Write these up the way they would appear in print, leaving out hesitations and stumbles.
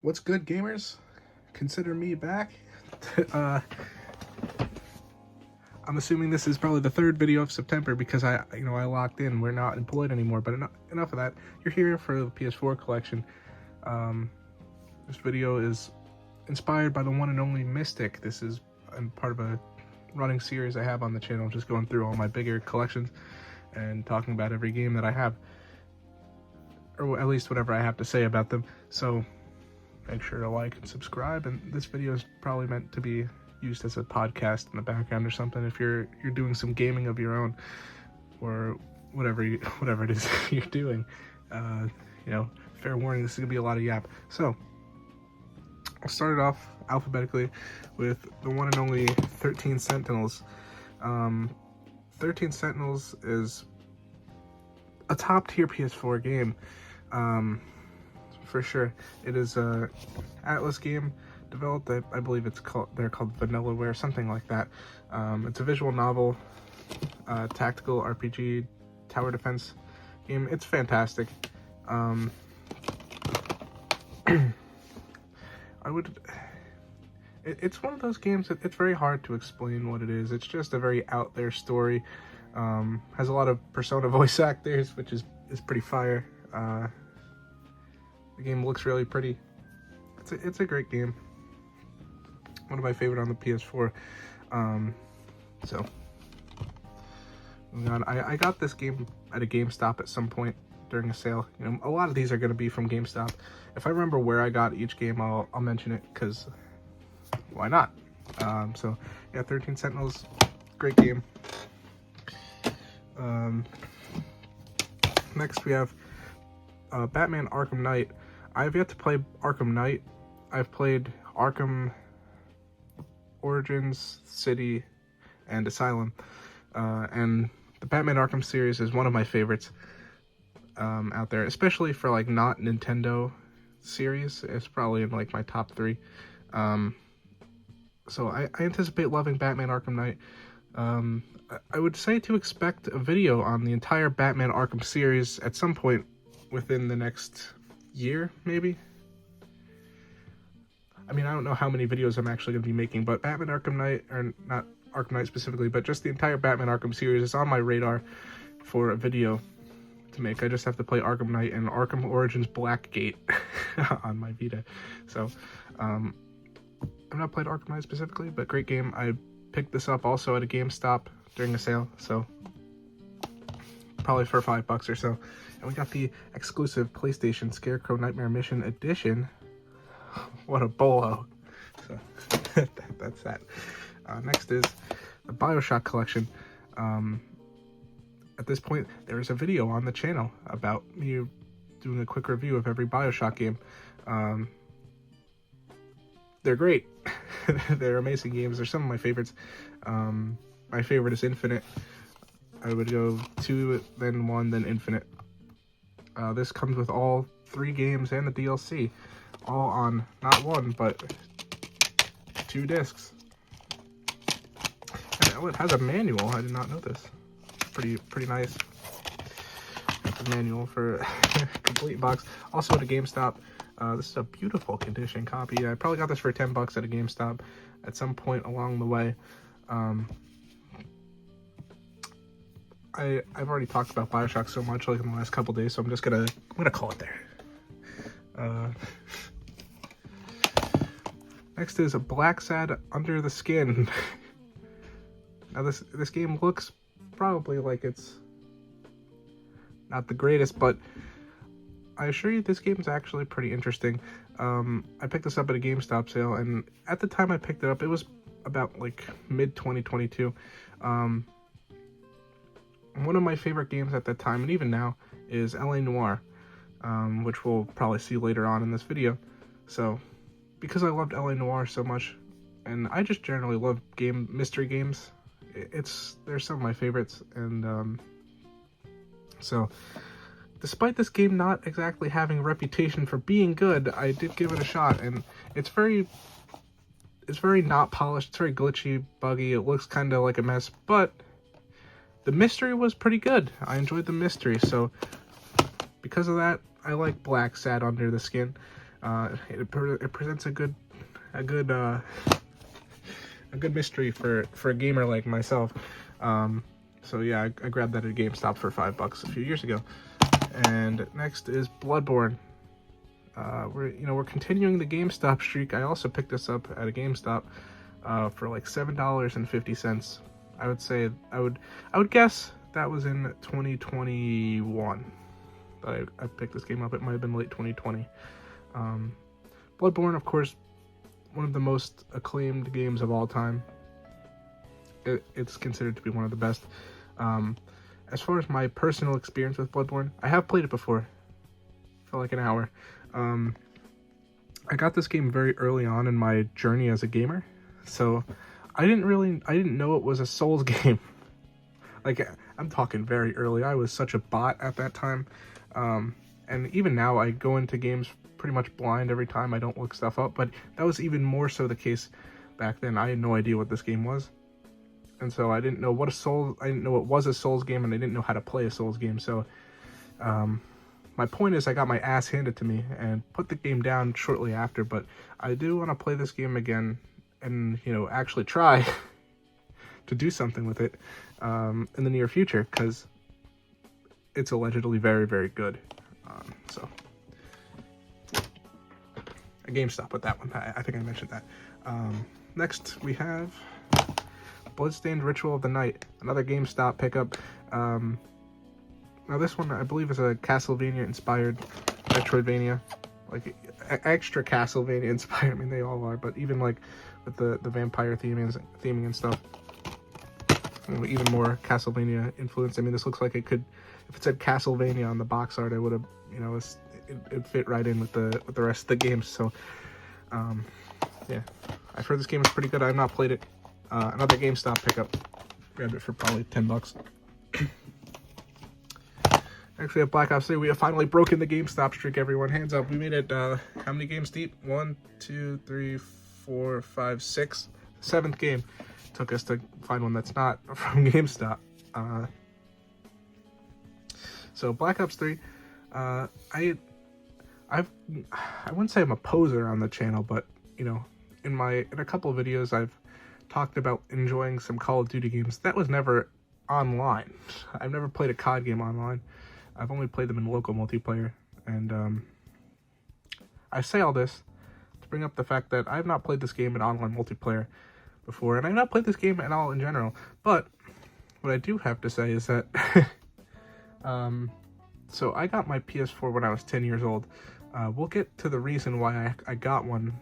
What's good, gamers? Consider me back. uh, I'm assuming this is probably the third video of September because I locked in. We're not employed anymore. But enough of that. You're here for the PS4 collection. This video is inspired by the one and only Mystic. This is part of a running series I have on the channel, just going through all my bigger collections and talking about every game that I have, or at least whatever I have to say about them. So make sure to like and subscribe, and this video is probably meant to be used as a podcast in the background or something if you're doing some gaming of your own, or whatever it is you're doing. Fair warning, this is gonna be a lot of yap. So I'll start it off alphabetically with the one and only 13 Sentinels. 13 Sentinels is a top tier PS4 game. For sure. It is a Atlas game developed. I believe they're called Vanillaware, something like that. It's a visual novel, tactical RPG, tower defense game. It's fantastic. It's one of those games that it's very hard to explain what it is. It's just a very out there story. Has a lot of Persona voice actors, which is pretty fire. The game looks really pretty. It's a great game. One of my favorite on the PS4. So moving on. I got this game at a GameStop at some point during a sale. A lot of these are going to be from GameStop. If I remember where I got each game, I'll mention it, because why not? So yeah, 13 Sentinels, great game. Next we have Batman Arkham Knight. I've yet to play Arkham Knight. I've played Arkham Origins, City, and Asylum. And the Batman Arkham series is one of my favorites out there, especially for like not Nintendo series. It's probably in like my top 3. So I anticipate loving Batman Arkham Knight. I would say to expect a video on the entire Batman Arkham series at some point within the next year, maybe. I mean, I don't know how many videos I'm actually going to be making, but Batman Arkham Knight, or not Arkham Knight specifically, but just the entire Batman Arkham series is on my radar for a video to make. I just have to play Arkham Knight and Arkham Origins Blackgate on my Vita. So, I've not played Arkham Knight specifically, but great game. I picked this up also at a GameStop during a sale, so probably for $5 or so. And we got the exclusive PlayStation Scarecrow Nightmare Mission Edition. What a bolo. So that's that. Next is the BioShock collection. At this point, there is a video on the channel about me doing a quick review of every BioShock game. They're great. They're amazing games. They're some of my favorites. My favorite is Infinite. I would go 2, then 1, then Infinite. This comes with all 3 games and the DLC, all on not 1 but 2 discs. And it has a manual. I did not know this. Pretty nice. Got the manual for a complete box. Also at a GameStop. This is a beautiful condition copy. I probably got this for $10 at a GameStop at some point along the way. I've already talked about BioShock so much like in the last couple days, so I'm gonna call it there. Next is a Black Sad Under the Skin. Now this game looks probably like it's not the greatest, but I assure you this game is actually pretty interesting. I picked this up at a GameStop sale, and at the time I picked it up, it was about like mid-2022. One of my favorite games at that time, and even now, is L.A. Noire, which we'll probably see later on in this video. So, because I loved L.A. Noire so much, and I just generally love mystery games, they're some of my favorites, and so despite this game not exactly having a reputation for being good, I did give it a shot, and it's very not polished. It's very glitchy, buggy. It looks kind of like a mess, but the mystery was pretty good. I enjoyed the mystery, so because of that, I like Black Sad Under the Skin. It presents a good mystery for a gamer like myself. So yeah, I grabbed that at GameStop for $5 a few years ago. And next is Bloodborne. We're continuing the GameStop streak. I also picked this up at a GameStop for like $7.50. I would say I would guess that was in 2021 that I picked this game up. It might have been late 2020. Bloodborne, of course, one of the most acclaimed games of all time. It's considered to be one of the best. As far as my personal experience with Bloodborne, I have played it before for like an hour. I got this game very early on in my journey as a gamer, so I didn't know it was a Souls game. Like, I'm talking very early. I was such a bot at that time. And even now, I go into games pretty much blind every time. I don't look stuff up, but that was even more so the case back then. I had no idea what this game was. And so I didn't know what I didn't know it was a Souls game, and I didn't know how to play a Souls game. So, my point is I got my ass handed to me and put the game down shortly after, but I do want to play this game again and, actually try to do something with it in the near future, because it's allegedly very, very good. So a GameStop with that one. I think I mentioned that. Next we have Bloodstained Ritual of the Night, another GameStop pickup. Now this one I believe is a Castlevania inspired Metroidvania, like extra Castlevania inspired. I mean, they all are, but even like with the vampire theming and stuff, even more Castlevania influence. I mean, this looks like it could, if it said Castlevania on the box art, I would have, it fit right in with the rest of the games. So, yeah, I've heard this game is pretty good. I've not played it. Another GameStop pickup. Grabbed it for probably $10. Next we have Black Ops 3. We have finally broken the GameStop streak, everyone. Hands up. We made it, how many games deep? 1, 2, 3, 4, 5, 6. 7th game. Took us to find one that's not from GameStop. So Black Ops 3, I wouldn't say I'm a poser on the channel, but in a couple of videos I've talked about enjoying some Call of Duty games. That was never online. I've never played a COD game online. I've only played them in local multiplayer, and I say all this to bring up the fact that I've not played this game in online multiplayer before, and I've not played this game at all in general. But what I do have to say is that so I got my PS4 when I was 10 years old. We'll get to the reason why I got one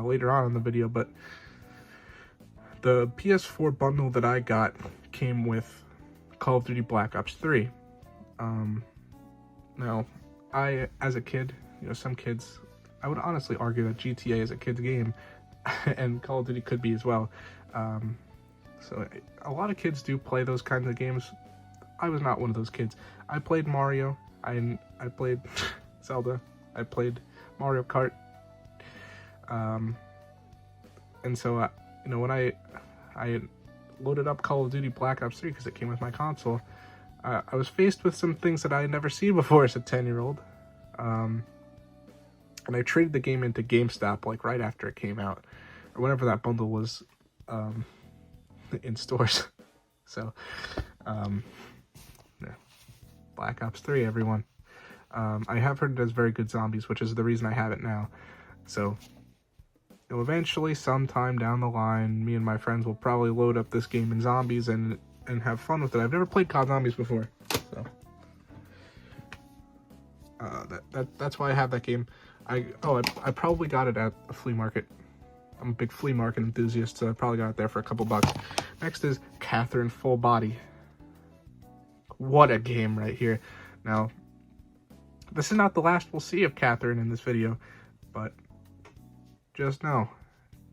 later on in the video, but the PS4 bundle that I got came with Call of Duty Black Ops 3. Now, as a kid, some kids, I would honestly argue that GTA is a kid's game, and Call of Duty could be as well. So a lot of kids do play those kinds of games. I was not one of those kids. I played Mario. I played Zelda. I played Mario Kart. And so, when I loaded up Call of Duty Black Ops 3 because it came with my console, I was faced with some things that I had never seen before as a 10-year-old. And I traded the game into GameStop like right after it came out, or whenever that bundle was in stores. So, yeah. Black Ops 3, everyone. I have heard it does very good zombies, which is the reason I have it now. So, eventually, sometime down the line, me and my friends will probably load up this game in zombies and have fun with it. I've never played COD Zombies before, so that's why I have that game. I probably got it at a flea market. I'm a big flea market enthusiast, so I probably got it there for a couple bucks. Next is Catherine Full Body. What a game right here. Now, this is not the last we'll see of Catherine in this video, but just know,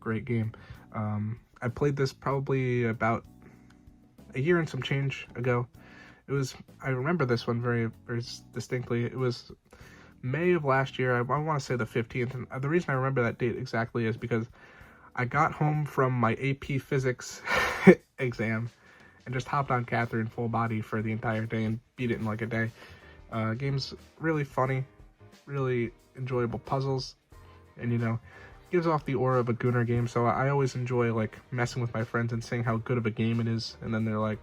great game. I played this probably about a year and some change ago. I remember this one very, very distinctly. It was May of last year. I want to say the 15th. And the reason I remember that date exactly is because I got home from my AP Physics exam and just hopped on Catherine Full Body for the entire day and beat it in like a day. Game's really funny, really enjoyable puzzles. and gives off the aura of a Gunner game. So I always enjoy like messing with my friends and saying how good of a game it is, and then they're like,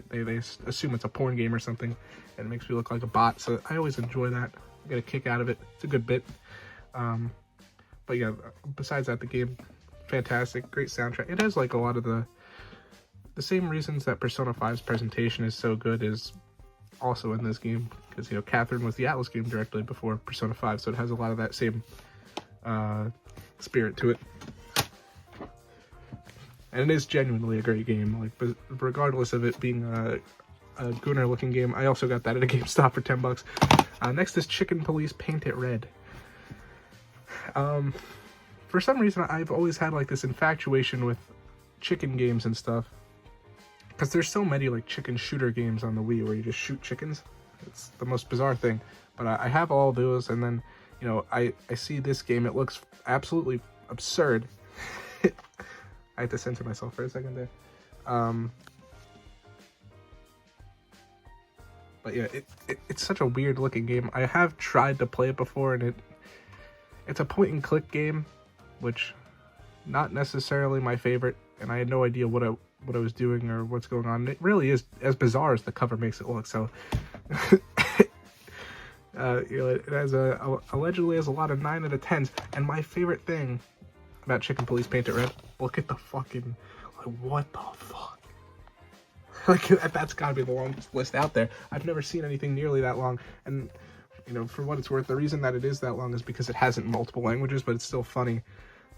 they assume it's a porn game or something, and it makes me look like a bot. So I always enjoy that. I get a kick out of it. It's a good bit. But yeah, besides that, the game, fantastic, great soundtrack. It has like a lot of the same reasons that Persona 5's presentation is so good is also in this game, because Catherine was the Atlas game directly before Persona 5, so it has a lot of that same spirit to it. And it is genuinely a great game, like, but regardless of it being a Gunner looking game. I also got that at a GameStop for $10. Next is Chicken Police Paint It Red. For some reason, I've always had like this infatuation with chicken games and stuff, because there's so many like chicken shooter games on the Wii where you just shoot chickens. It's the most bizarre thing. But I have all those, and then I see this game. It looks absolutely absurd. I had to censor myself for a second there. But yeah, it's such a weird looking game. I have tried to play it before, and it's a point and click game, which not necessarily my favorite, and I had no idea what I was doing or what's going on. It really is as bizarre as the cover makes it look. So it has allegedly has a lot of 9 out of 10s, and my favorite thing about Chicken Police Paint It Red, look at the fucking, like, what the fuck? Like, that's gotta be the longest list out there. I've never seen anything nearly that long, and for what it's worth, the reason that it is that long is because it has it in multiple languages, but it's still funny.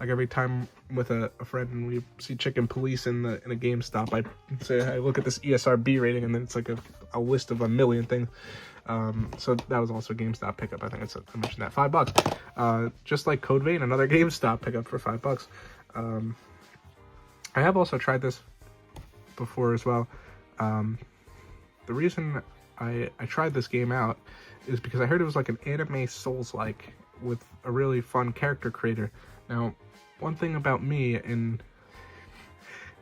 Like, every time with a friend and we see Chicken Police in a GameStop, I look at this ESRB rating, and then it's like a list of a million things. So that was also a GameStop pickup. I think I mentioned that. $5. Just like Code Vein, another GameStop pickup for $5. I have also tried this before as well. The reason I tried this game out is because I heard it was like an anime Souls-like with a really fun character creator. Now, one thing about me in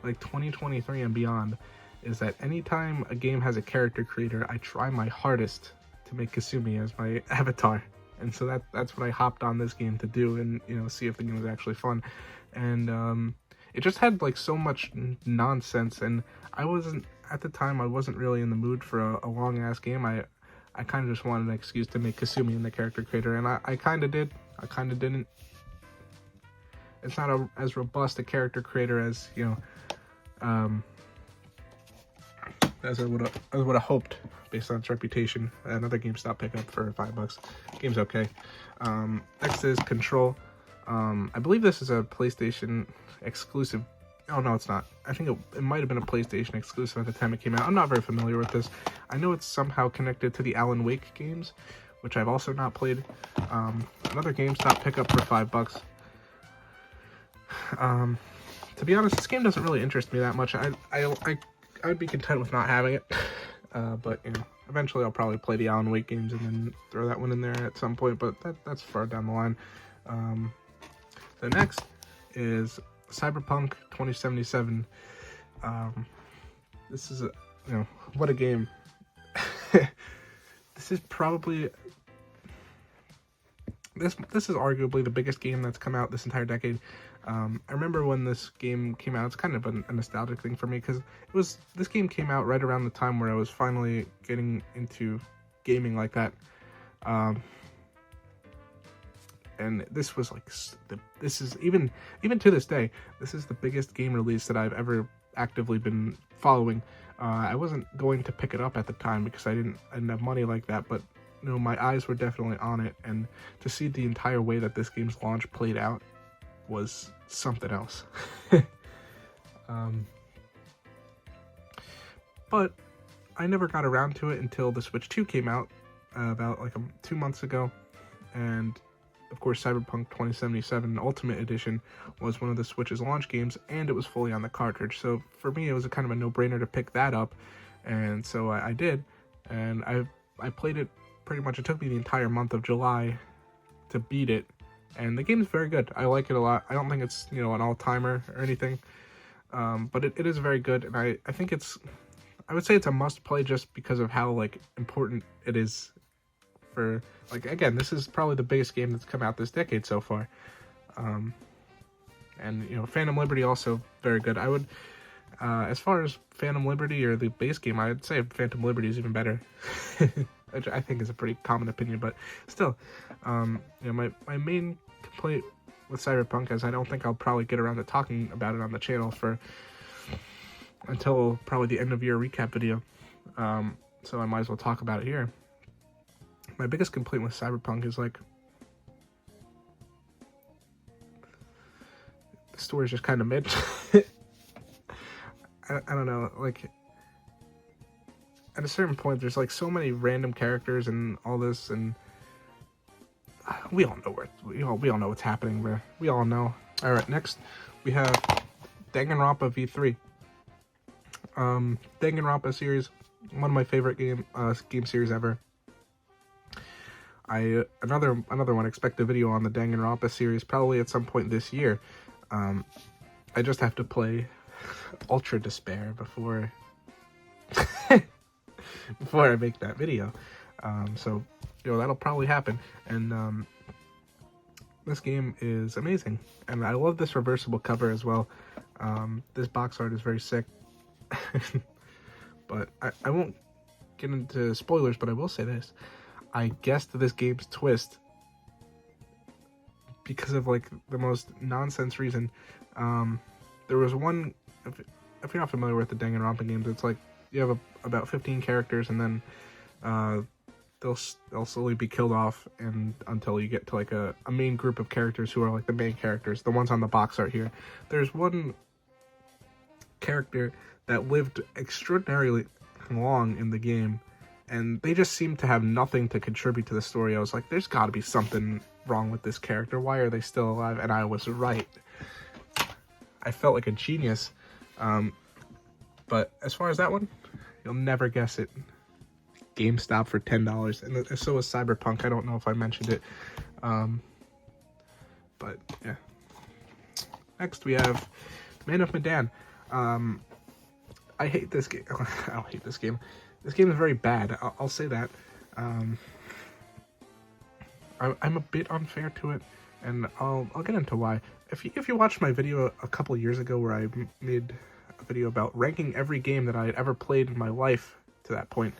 like 2023 and beyond is that anytime a game has a character creator, I try my hardest to make Kasumi as my avatar. And so that's what I hopped on this game to do, and see if the game was actually fun. And it just had like so much nonsense, and at the time I wasn't really in the mood for a long ass game. I kind of just wanted an excuse to make Kasumi in the character creator, and I kind of did. I kind of didn't. It's not as robust a character creator as as I would have hoped based on its reputation. Another GameStop pickup for $5. Game's okay. Next is Control. I believe this is a PlayStation exclusive. Oh no, it's not. I think it might have been a PlayStation exclusive at the time it came out. I'm not very familiar with this. I know it's somehow connected to the Alan Wake games, which I've also not played. Another GameStop pickup for $5. To be honest, this game doesn't really interest me that much. I would be content with not having it, but eventually I'll probably play the Alan Wake games and then throw that one in there at some point. But that's far down the line. The next is Cyberpunk 2077. This is what a game. This is probably this is arguably the biggest game that's come out this entire decade. I remember when this game came out. It's kind of a nostalgic thing for me, because this game came out right around the time where I was finally getting into gaming like that. And this was like this is even to this day, this is the biggest game release that I've ever actively been following. I wasn't going to pick it up at the time because I didn't have money like that, but my eyes were definitely on it, and to see the entire way that this game's launch played out was something else. But I never got around to it until the Switch 2 came out about like 2 months ago, and of course Cyberpunk 2077 Ultimate Edition was one of the Switch's launch games, and it was fully on the cartridge. So for me, it was a kind of a no-brainer to pick that up, and so I did, and I played it pretty much. It took me the entire month of July to beat it, and the game is very good. I like it a lot. I don't think it's an all-timer or anything, but it is very good, and I think I would say it's a must-play just because of how like important it is for, like, again, this is probably the biggest game that's come out this decade so far. And, you know, Phantom Liberty also very good. I would, as far as Phantom Liberty or the base game, I'd say Phantom Liberty is even better. Which I think is a pretty common opinion, but still, you know, my main complaint with Cyberpunk is I don't think I'll probably get around to talking about it on the channel until probably the end of year recap video. So I might as well talk about it here. My biggest complaint with Cyberpunk is like the story's just kind of mid. I don't know, like at a certain point there's like so many random characters and all this, and we all know we all know what's happening, bro. We all know. All right, next we have Danganronpa V3. Danganronpa series, one of my favorite game series ever. Another one. Expect a video on the Danganronpa series probably at some point this year. I just have to play Ultra Despair before I make that video. So, you know, that'll probably happen. And this game is amazing, and I love this reversible cover as well. This box art is very sick. But I won't get into spoilers, but I will say this. I guessed this game's twist because of like the most nonsense reason. There was one, if you're not familiar with the Danganronpa games, it's like you have about 15 characters, and then they'll slowly be killed off, and until you get to like a main group of characters who are like the main characters, the ones on the box art here. There's one character that lived extraordinarily long in the game, and they just seem to have nothing to contribute to the story. I was like, there's got to be something wrong with this character. Why are they still alive? And I was right. I felt like a genius. But as far as that one, you'll never guess it. GameStop for $10, and so is Cyberpunk. I don't know if I mentioned it. But yeah. Next we have Man of Medan. I hate this game. I don't hate this game. This game is very bad. I'll say that. I'm a bit unfair to it, and I'll get into why. If you watched my video a couple years ago where I made a video about ranking every game that I had ever played in my life to that point,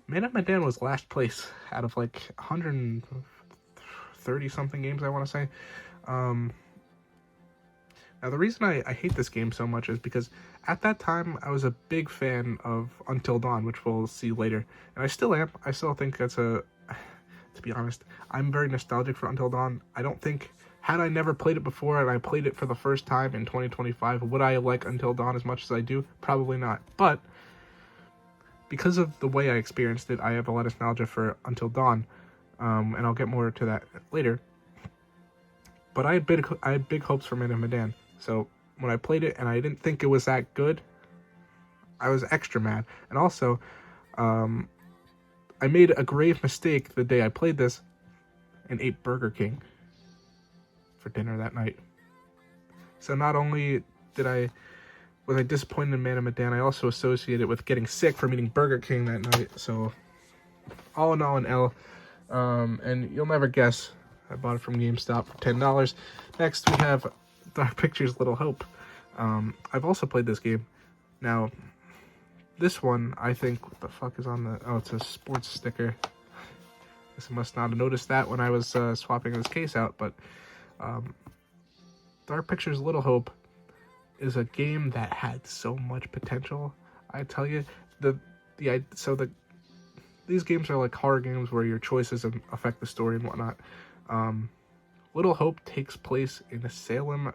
Man of Medan was last place out of like 130 something games, I want to say. Now, the reason I hate this game so much is because at that time, I was a big fan of Until Dawn, which we'll see later. And I still am. I still think that's to be honest, I'm very nostalgic for Until Dawn. I don't think, had I never played it before and I played it for the first time in 2025, would I like Until Dawn as much as I do? Probably not. But because of the way I experienced it, I have a lot of nostalgia for Until Dawn. And I'll get more to that later. But I had big hopes for Man of Medan. So when I played it and I didn't think it was that good, I was extra mad. And also, I made a grave mistake the day I played this and ate Burger King for dinner that night. So not only was I disappointed in Man of Medan, I also associated it with getting sick from eating Burger King that night. So all in all, an L. And you'll never guess, I bought it from GameStop for $10. Next, we have Dark Pictures Little Hope. I've also played this game. Now, this one, I think, what the fuck is on the... Oh, it's a sports sticker. Guess I must not have noticed that when I was swapping this case out, but Dark Pictures Little Hope is a game that had so much potential. I tell you, these games are like horror games where your choices affect the story and whatnot. Little Hope takes place in Salem,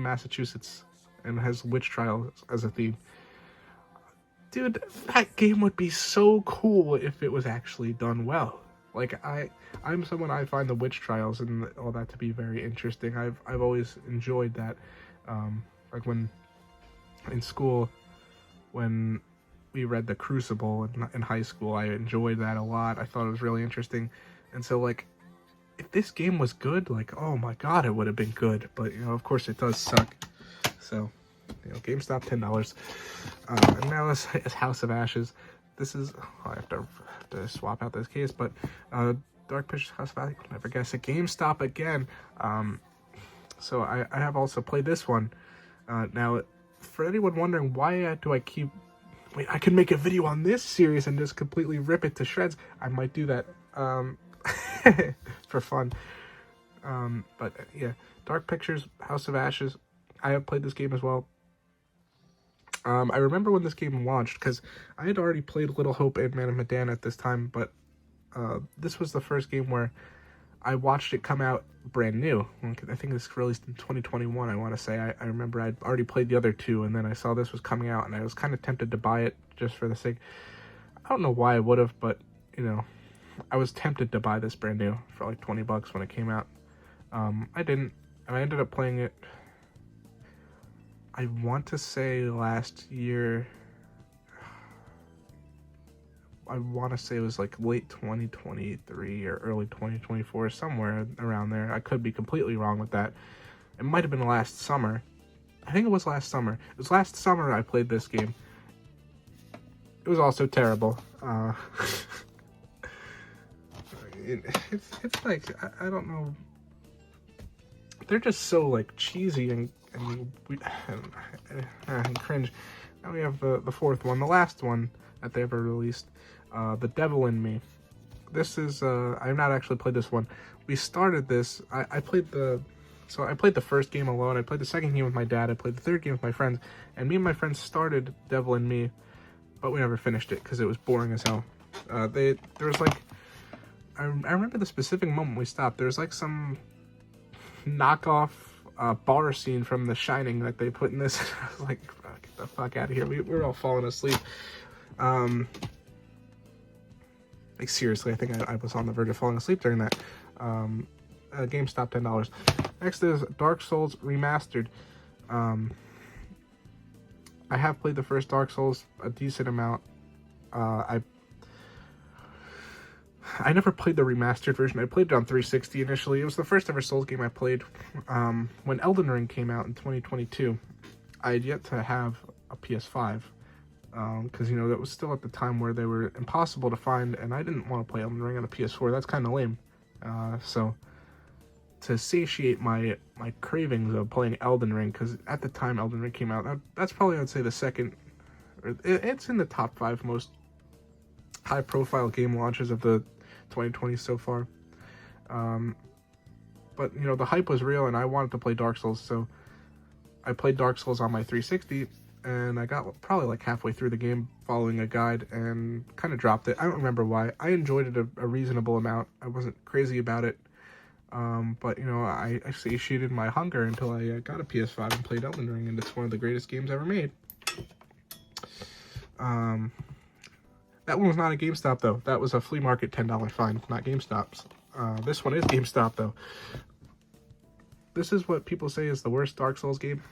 Massachusetts, and has witch trials as a theme. Dude, that game would be so cool if it was actually done well. Like, I'm someone, I find the witch trials and all that to be very interesting. I've always enjoyed that. Like when in school, when we read The Crucible in high school, I enjoyed that a lot. I thought it was really interesting. And so, like, if this game was good, like, oh my god, it would have been good. But, you know, of course it does suck. So, you know, GameStop, $10. And now this is House of Ashes. This is, I have to swap out this case, but Dark Pictures House of Ashes. Never guess a GameStop again. So I have also played this one. Now, for anyone wondering why do I keep... Wait, I can make a video on this series and just completely rip it to shreds. I might do that for fun. But yeah, Dark Pictures House of Ashes. I have played this game as well. I remember when this game launched because I had already played Little Hope and Man of Medan at this time, but this was the first game where I watched it come out brand new. I think this was released in 2021, I want to say. I remember I'd already played the other two, and then I saw this was coming out, and I was kind of tempted to buy it just for the sake. I don't know why I would have, but, you know, I was tempted to buy this brand new for like 20 bucks when it came out. I didn't, and I ended up playing it, I want to say last year. I want to say it was like late 2023 or early 2024, somewhere around there. I could be completely wrong with that. It might have been last summer. I think it was last summer. It was last summer I played this game. It was also terrible. It's like, I don't know. They're just so like cheesy and cringe. Now we have the fourth one, the last one that they ever released. The Devil in Me. This is, I've not actually played this one. We started this, I played the first game alone, I played the second game with my dad, I played the third game with my friends, and me and my friends started Devil in Me, but we never finished it because it was boring as hell. There was like, I remember the specific moment we stopped. There was like some knockoff bar scene from The Shining that they put in this. I was like, get the fuck out of here. We were all falling asleep. Like seriously, I think I was on the verge of falling asleep during that. GameStop, $10. Next is Dark Souls Remastered. I have played the first Dark Souls a decent amount. I never played the remastered version. I played it on 360 initially. It was the first ever Souls game I played. When Elden Ring came out in 2022, I had yet to have a PS5. Because, you know, that was still at the time where they were impossible to find, and I didn't want to play Elden Ring on a PS4. That's kind of lame. So, to satiate my cravings of playing Elden Ring, because at the time Elden Ring came out, that's probably, I'd say, the second, it's in the top 5 most high-profile game launches of the 2020s so far. But, you know, the hype was real, and I wanted to play Dark Souls, so I played Dark Souls on my 360, and I got probably like halfway through the game following a guide and kind of dropped it. I don't remember why. I enjoyed it a reasonable amount. I wasn't crazy about it. But, you know, I satiated my hunger until I got a PS5 and played Elden Ring, and it's one of the greatest games ever made. That one was not a GameStop, though. That was a flea market $10 fine, not GameStop's. This one is GameStop, though. This is what people say is the worst Dark Souls game.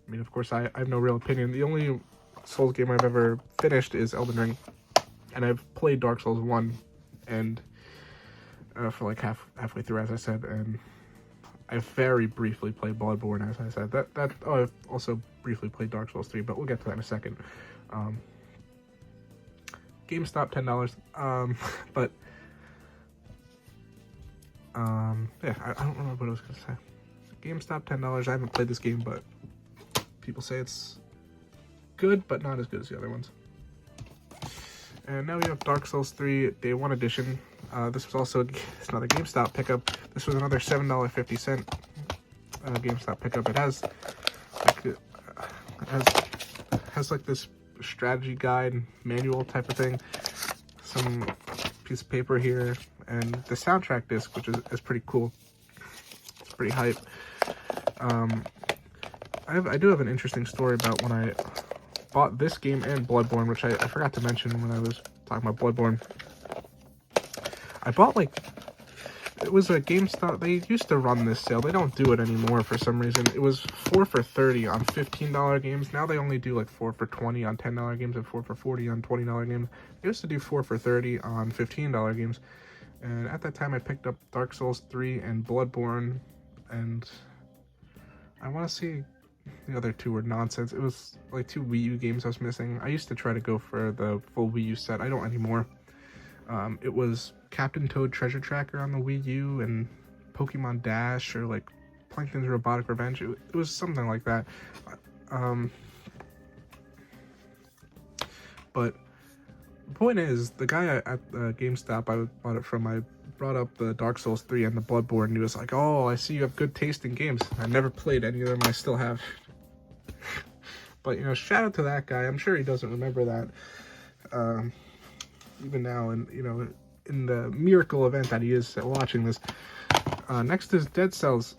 I mean, of course, I have no real opinion. The only Souls game I've ever finished is Elden Ring. And I've played Dark Souls 1 and for like halfway through, as I said. And I very briefly played Bloodborne, as I said. I've also briefly played Dark Souls 3, but we'll get to that in a second. GameStop, $10. But, yeah, I don't remember what I was going to say. GameStop, $10. I haven't played this game, but people say it's good, but not as good as the other ones. And now we have Dark Souls 3 Day 1 Edition. This was also another GameStop pickup. This was another $7.50 GameStop pickup. It has like this strategy guide manual type of thing, some piece of paper here, and the soundtrack disc, which is pretty cool. It's pretty hype. I do have an interesting story about when I bought this game and Bloodborne, which I forgot to mention when I was talking about Bloodborne. I bought, like, it was a GameStop. They used to run this sale. They don't do it anymore for some reason. It was 4 for $30 on $15 games. Now they only do like 4 for $20 on $10 games and 4 for $40 on $20 games. They used to do 4 for $30 on $15 games. And at that time I picked up Dark Souls 3 and Bloodborne, and I want to say the other two were nonsense. It was like 2 Wii U games I was missing. I used to try to go for the full Wii U set. I don't anymore. It was Captain Toad Treasure Tracker on the Wii U and Pokemon Dash, or like Plankton's Robotic Revenge. It was something like that. But the point is, the guy at GameStop I bought it from, I brought up the Dark Souls 3 and the Bloodborne, and he was like, "Oh, I see you have good taste in games." I never played any of them, I still have. But, you know, shout out to that guy. I'm sure he doesn't remember that. Even now, and, you know, in the miracle event that he is watching this. Next is Dead Cells.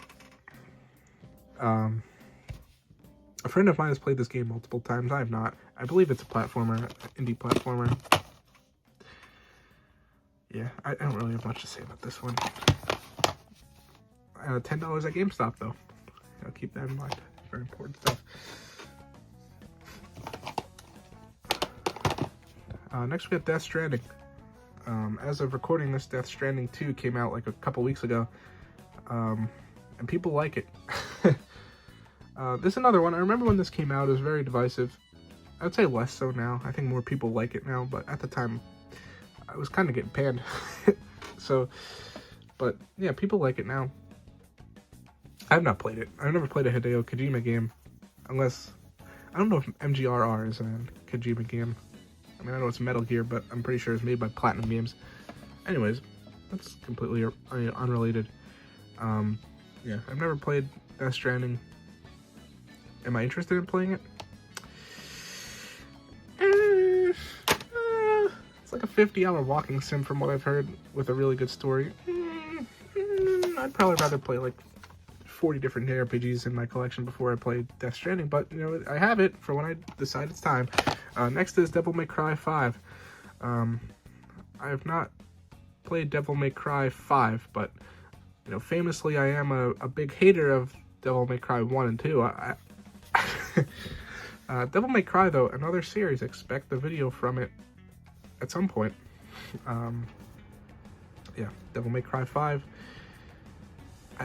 A friend of mine has played this game multiple times. I have not. I believe it's a platformer, indie platformer. Yeah, I don't really have much to say about this one. $10 at GameStop, though. I'll keep that in mind. Very important stuff. Next we have Death Stranding. As of recording this, Death Stranding 2 came out like a couple weeks ago. And people like it. This is another one. I remember when this came out, it was very divisive. I would say less so now. I think more people like it now, but at the time, I was kind of getting panned. So, but yeah, people like it now. I have not played it. I've never played a Hideo Kojima game, unless, I don't know if MGRR is a Kojima game. I mean, I know it's Metal Gear, but I'm pretty sure it's made by Platinum Games. Anyways, that's completely unrelated. Yeah, I've never played Death Stranding. Am I interested in playing it? It's like a 50-hour walking sim from what I've heard, with a really good story. I'd probably rather play like 40 different RPGs in my collection before I play Death Stranding, but, you know, I have it for when I decide it's time. Next is Devil May Cry 5. I have not played Devil May Cry 5, but, you know, famously I am a big hater of Devil May Cry 1 and 2. Devil May Cry, though, another series. Expect the video from it at some point. Yeah, Devil May Cry 5.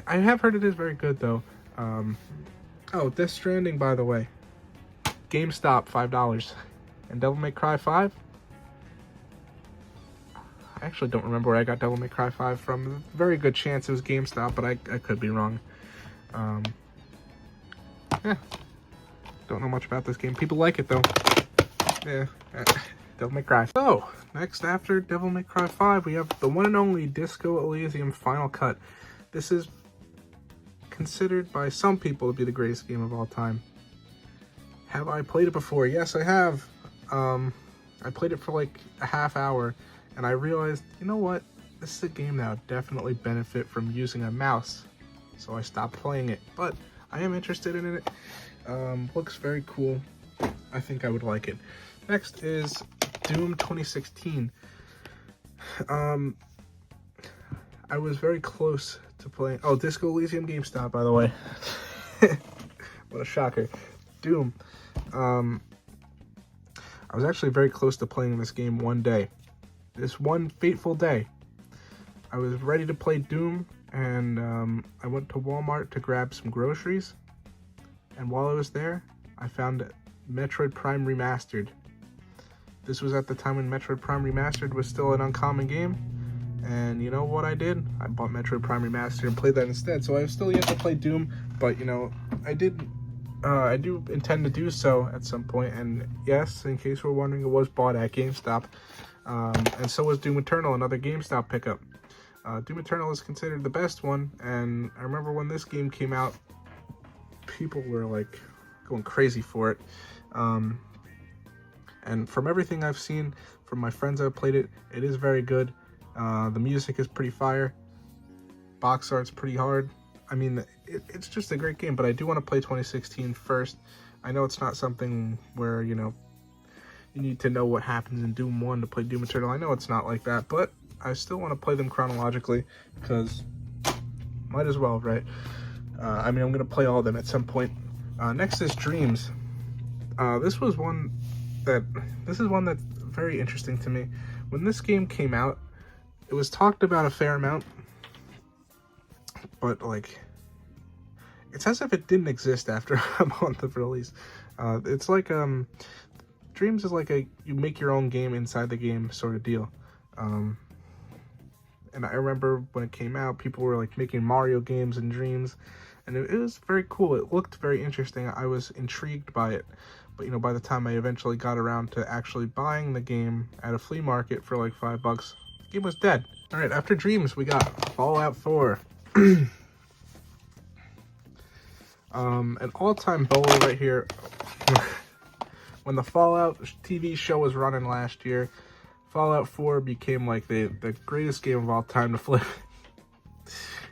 I have heard it is very good, though. Oh, Death Stranding, by the way. GameStop, $5. And Devil May Cry 5? I actually don't remember where I got Devil May Cry 5 from. Very good chance it was GameStop, but I could be wrong. Yeah. Don't know much about this game. People like it, though. Yeah. Devil May Cry. So, next after Devil May Cry 5, we have the one and only Disco Elysium Final Cut. This is considered by some people to be the greatest game of all time. Have I played it before? Yes, I have. I played it for like a half hour, and I realized, you know what? This is a game that would definitely benefit from using a mouse. So I stopped playing it, but I am interested in it. Looks very cool. I think I would like it. Next is Doom 2016. I was very close to playing... Oh, Disco Elysium GameStop, by the way. What a shocker. Doom. I was actually very close to playing this game one day. This one fateful day. I was ready to play Doom, and I went to Walmart to grab some groceries. And while I was there, I found Metroid Prime Remastered. This was at the time when Metroid Prime Remastered was still an uncommon game. And you know what I did? I bought Metroid Prime Remastered and played that instead. So I have still yet to play Doom, but, you know, I do intend to do so at some point. And yes, in case we're wondering, it was bought at GameStop. And so was Doom Eternal, another GameStop pickup. Doom Eternal is considered the best one, and I remember when this game came out, people were like going crazy for it. And from everything I've seen from my friends that have played it, it is very good. The music is pretty fire. Box art's pretty hard. I mean, it's just a great game, but I do want to play 2016 first. I know it's not something where, you know, you need to know what happens in Doom 1 to play Doom Eternal. I know it's not like that, but I still want to play them chronologically, because might as well, right? I mean, I'm going to play all of them at some point. Next is Dreams. This is one that's very interesting to me. When this game came out, it was talked about a fair amount, but, like, it's as if it didn't exist after a month of release. It's like, Dreams is like you make your own game inside the game sort of deal. And I remember when it came out, people were like making Mario games and Dreams, and it was very cool. It looked very interesting. I was intrigued by it. But, you know, by the time I eventually got around to actually buying the game at a flea market for like $5, the game was dead. All right, after Dreams, we got Fallout 4. An all-time bowler right here. When the Fallout TV show was running last year, Fallout 4 became like the greatest game of all time to flip.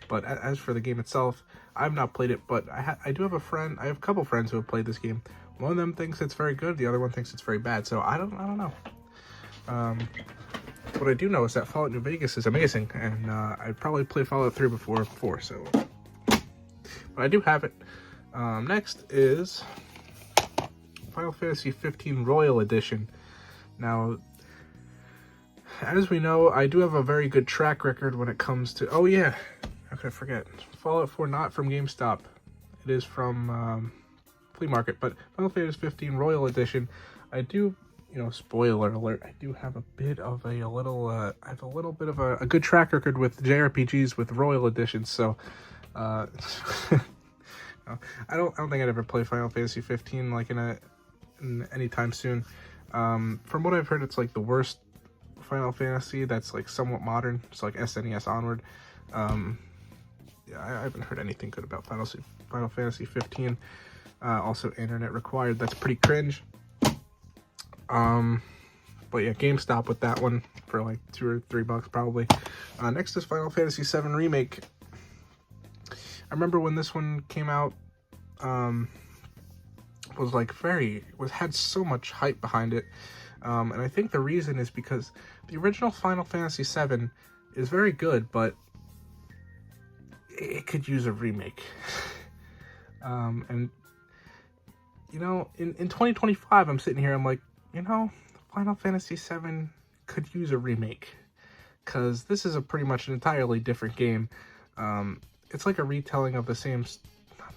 But as for the game itself, I've not played it, but I do have a friend. I have a couple friends who have played this game. One of them thinks it's very good. The other one thinks it's very bad. So I don't know. What I do know is that Fallout New Vegas is amazing, and I'd probably play Fallout 3 before 4. So, but I do have it. Next is Final Fantasy 15 Royal Edition. Now, as we know, I do have a very good track record when it comes to... Oh yeah, how could I forget? Fallout 4 not from GameStop. It is from Flea Market, but Final Fantasy 15 Royal Edition, I do, you know, spoiler alert, I do have a bit of I have a little bit of a good track record with JRPGs with Royal Editions, so, I don't think I'd ever play Final Fantasy 15 like in anytime soon. From what I've heard, it's like the worst Final Fantasy that's like somewhat modern. It's like SNES onward. Yeah, I haven't heard anything good about Final Fantasy 15. Also internet required. That's pretty cringe. But yeah, GameStop with that one for like $2 or $3 probably. Next is Final Fantasy 7 Remake. I remember when this one came out, was like had so much hype behind it. And I think the reason is because the original Final Fantasy 7 is very good, but it could use a remake. And you know, in 2025, I'm sitting here, I'm like, you know, Final Fantasy 7 could use a remake, because this is a pretty much an entirely different game. It's like a retelling of the same,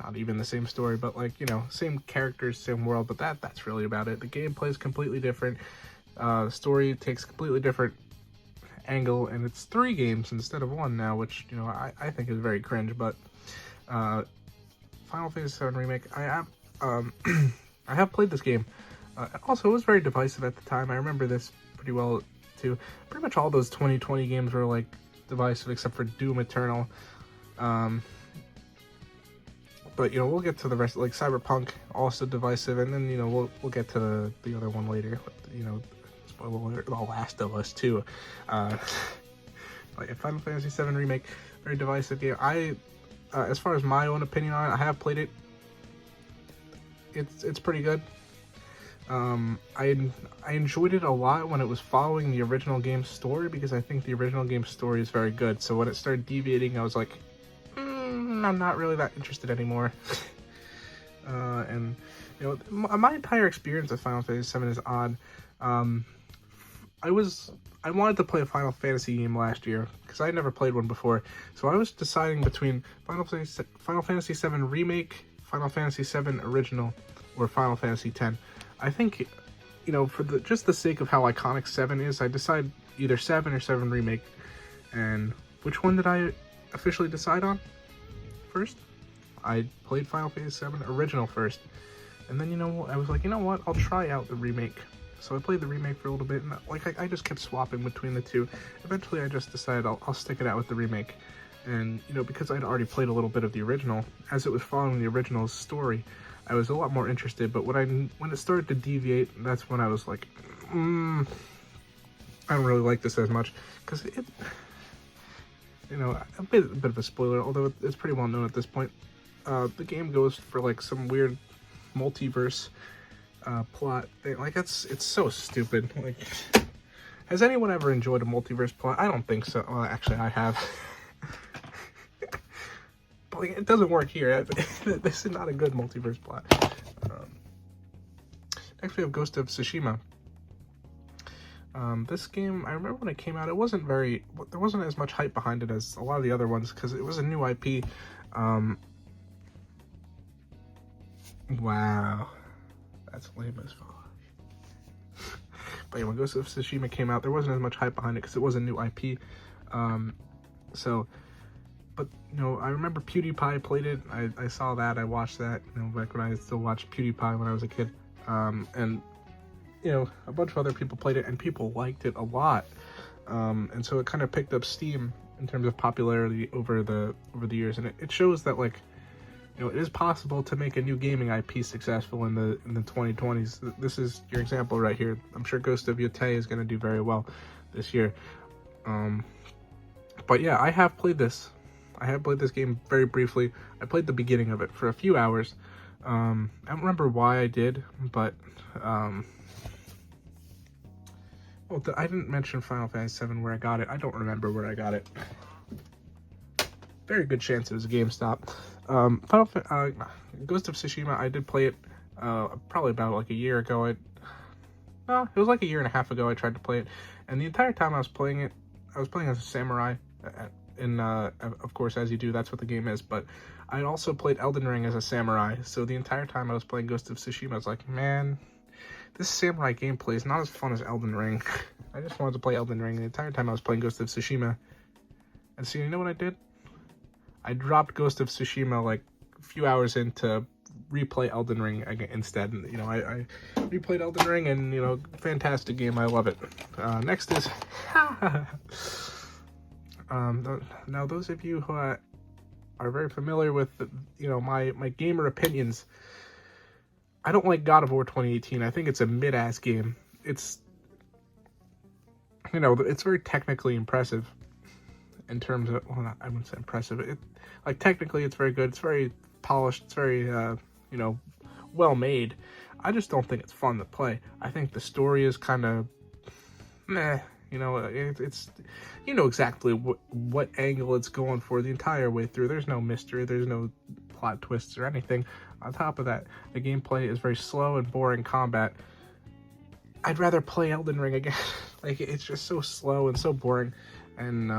not even the same story, but like, you know, same characters, same world, but that's really about it. The gameplay is completely different. The story takes a completely different angle, and it's 3 games instead of 1 now, which, you know, I think is very cringe. But Final Fantasy 7 Remake, I have played this game. Also, it was very divisive at the time. I remember this pretty well too. Pretty much all those 2020 games were like divisive except for Doom Eternal. But, you know, we'll get to the rest, like Cyberpunk, also divisive, and then, you know, we'll get to the other one later. You know, spoiler alert, The Last of Us too. Like Final Fantasy 7 Remake, very divisive game. As far as my own opinion on it, I have played it. It's pretty good. I enjoyed it a lot when it was following the original game's story, because I think the original game's story is very good. So when it started deviating, I was like, I'm not really that interested anymore. And, you know, my entire experience of Final Fantasy 7 is odd. I wanted to play a Final Fantasy game last year, because I had never played one before. So I was deciding between Final Fantasy 7 Remake, Final Fantasy 7 Original, or Final Fantasy 10. I think, you know, for just the sake of how iconic 7 is, I decided either 7 or 7 Remake. And which one did I officially decide on first? I played Final Fantasy 7 Original first. And then, you know, I was like, you know what, I'll try out the remake. So I played the remake for a little bit, and like I just kept swapping between the two. Eventually I just decided I'll stick it out with the remake. And, you know, because I'd already played a little bit of the original, as it was following the original's story, I was a lot more interested. But when it started to deviate, that's when I was like, I don't really like this as much, because it, you know, a bit of a spoiler, although it's pretty well known at this point. The game goes for like some weird multiverse plot thing. Like, it's so stupid. Like, has anyone ever enjoyed a multiverse plot? I don't think so. Well, actually, I have. But like, it doesn't work here. This is not a good multiverse plot. Next, we have Ghost of Tsushima. This game, I remember when it came out, there wasn't as much hype behind it as a lot of the other ones, because it was a new IP. Wow, that's lame as fuck. But yeah, when Ghost of Tsushima came out, there wasn't as much hype behind it because it was a new IP. But I remember PewDiePie played it. I saw that. I watched that. Back when I still watched PewDiePie when I was a kid. And a bunch of other people played it, and people liked it a lot. And so it kind of picked up steam in terms of popularity over the years, and it shows that it is possible to make a new gaming IP successful in the 2020s. This is your example right here. I'm sure Ghost of Yotei is going to do very well this year. But yeah, I have played this. I have played this game very briefly. I played the beginning of it for a few hours. I don't remember why I did, but I didn't mention Final Fantasy VII where I got it. I don't remember where I got it. Very good chance it was a GameStop. Ghost of Tsushima, I did play it probably about like a year ago. It was like a year and a half ago I tried to play it, and the entire time I was playing it, I was playing as a samurai, of course, as you do, that's what the game is, but I also played Elden Ring as a samurai, so the entire time I was playing Ghost of Tsushima, I was like, man, this samurai gameplay is not as fun as Elden Ring. I just wanted to play Elden Ring the entire time I was playing Ghost of Tsushima. And so you know what I did? I dropped Ghost of Tsushima like a few hours in to replay Elden Ring instead. And, I replayed Elden Ring, and, fantastic game. I love it. Next is... now, those of you who are very familiar with, my gamer opinions, I don't like God of War 2018. I think it's a mid-ass game. It's, it's very technically impressive in terms of, well, I wouldn't say impressive. Technically, it's very good. It's very polished. It's very, well made. I just don't think it's fun to play. I think the story is kind of meh. It's exactly what angle it's going for the entire way through. There's no mystery. There's no plot twists or anything. On top of that, the gameplay is very slow and boring combat. I'd rather play Elden Ring again. It's just so slow and so boring, and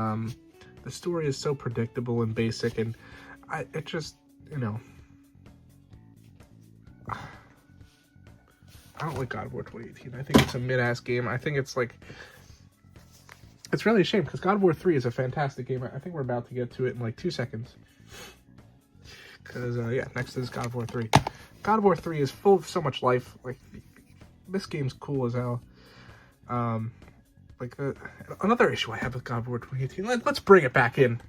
the story is so predictable and basic, and it just, I don't like God of War 2018. I think it's a mid-ass game. I think it's really a shame, because God of War 3 is a fantastic game. I think we're about to get to it in 2 seconds. Because, next is God of War 3. God of War 3 is full of so much life. This game's cool as hell. Another issue I have with God of War 2018, let's bring it back in,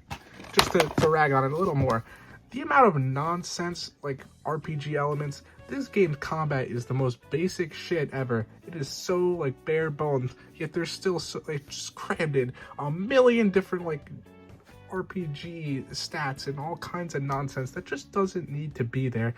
just to rag on it a little more. The amount of nonsense, RPG elements, this game's combat is the most basic shit ever. It is so, bare bones, yet there's still just crammed in a million different, RPG stats and all kinds of nonsense that just doesn't need to be there.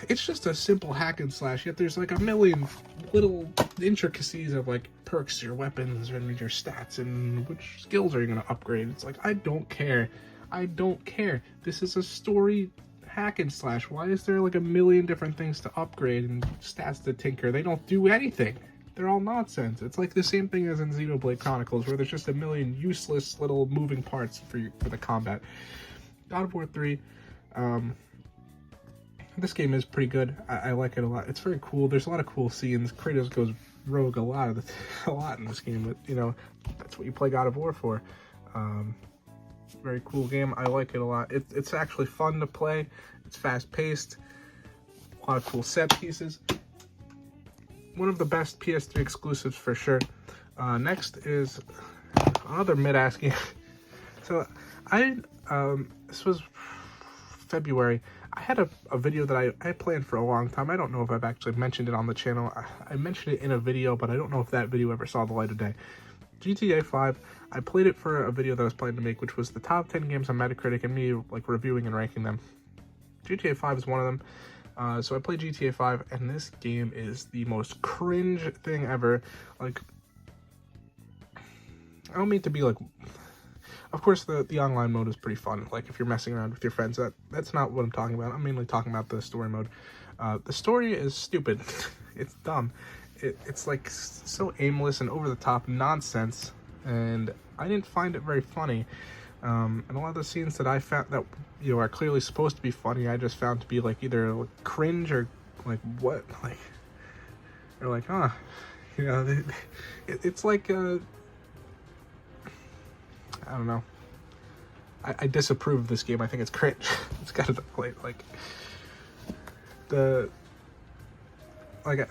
It's just a simple hack and slash, yet there's a million little intricacies of perks, your weapons, and your stats, and which skills are you going to upgrade. It's I don't care. I don't care. This is a story hack and slash. Why is there a million different things to upgrade and stats to tinker? They don't do anything. They're all nonsense. It's the same thing as in Xenoblade Chronicles, where there's just a million useless little moving parts for the combat. God of War 3, this game is pretty good. I like it a lot. It's very cool. There's a lot of cool scenes. Kratos goes rogue a lot in this game, but that's what you play God of War for. Very cool game. I like it a lot. It's actually fun to play. It's fast paced. A lot of cool set pieces. One of the best PS3 exclusives for sure. Next is another mid-ass game. So this was February. I had a video that I planned for a long time. I don't know if I've actually mentioned it on the channel. I mentioned it in a video, but I don't know if that video ever saw the light of day. GTA 5, I played it for a video that I was planning to make, which was the top 10 games on Metacritic and me reviewing and ranking them. GTA 5 is one of them. So I played GTA 5, and this game is the most cringe thing ever. I don't mean to be of course the online mode is pretty fun, if you're messing around with your friends. That's not what I'm talking about. I'm mainly talking about the story mode. The story is stupid. It's dumb. It's so aimless and over the top nonsense, and I didn't find it very funny. And a lot of the scenes that I found that are clearly supposed to be funny, I just found to be either cringe or what They're like, you know, it's like I don't know. I disapprove of this game. I think it's cringe. It's gotta be played like I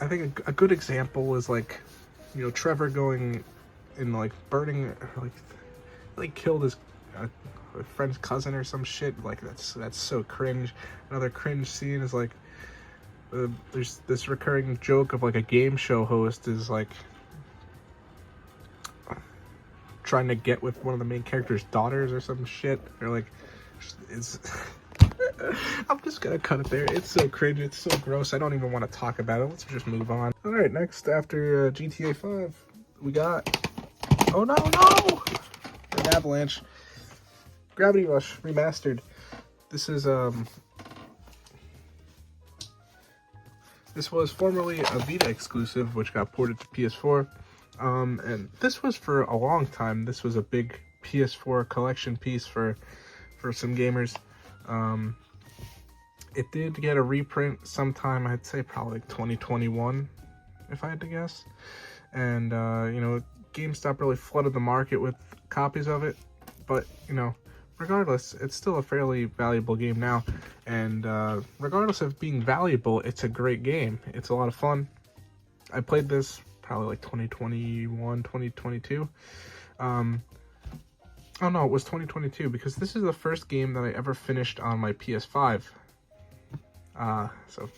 think a good example is like, you know, Trevor going and like burning, or like killed his friend's cousin or some shit. Like that's so cringe. Another cringe scene is like there's this recurring joke of like a game show host is like trying to get with one of the main character's daughters or some shit. Or like it's I'm just gonna cut it there. It's so cringe, it's so gross, I don't even want to talk about it. Let's just move on. Alright, next after GTA 5 we got, oh no, an avalanche. Gravity Rush Remastered. This is this was formerly a Vita exclusive, which got ported to PS4. And this was for a long time. This was a big PS4 collection piece for some gamers. It did get a reprint sometime, I'd say probably 2021, if I had to guess. And, you know, GameStop really flooded the market with copies of it. But, you know, regardless, it's still a fairly valuable game now. And regardless of being valuable, it's a great game. It's a lot of fun. I played this probably like 2021, 2022. Oh no, it was 2022, because this is the first game that I ever finished on my PS5. So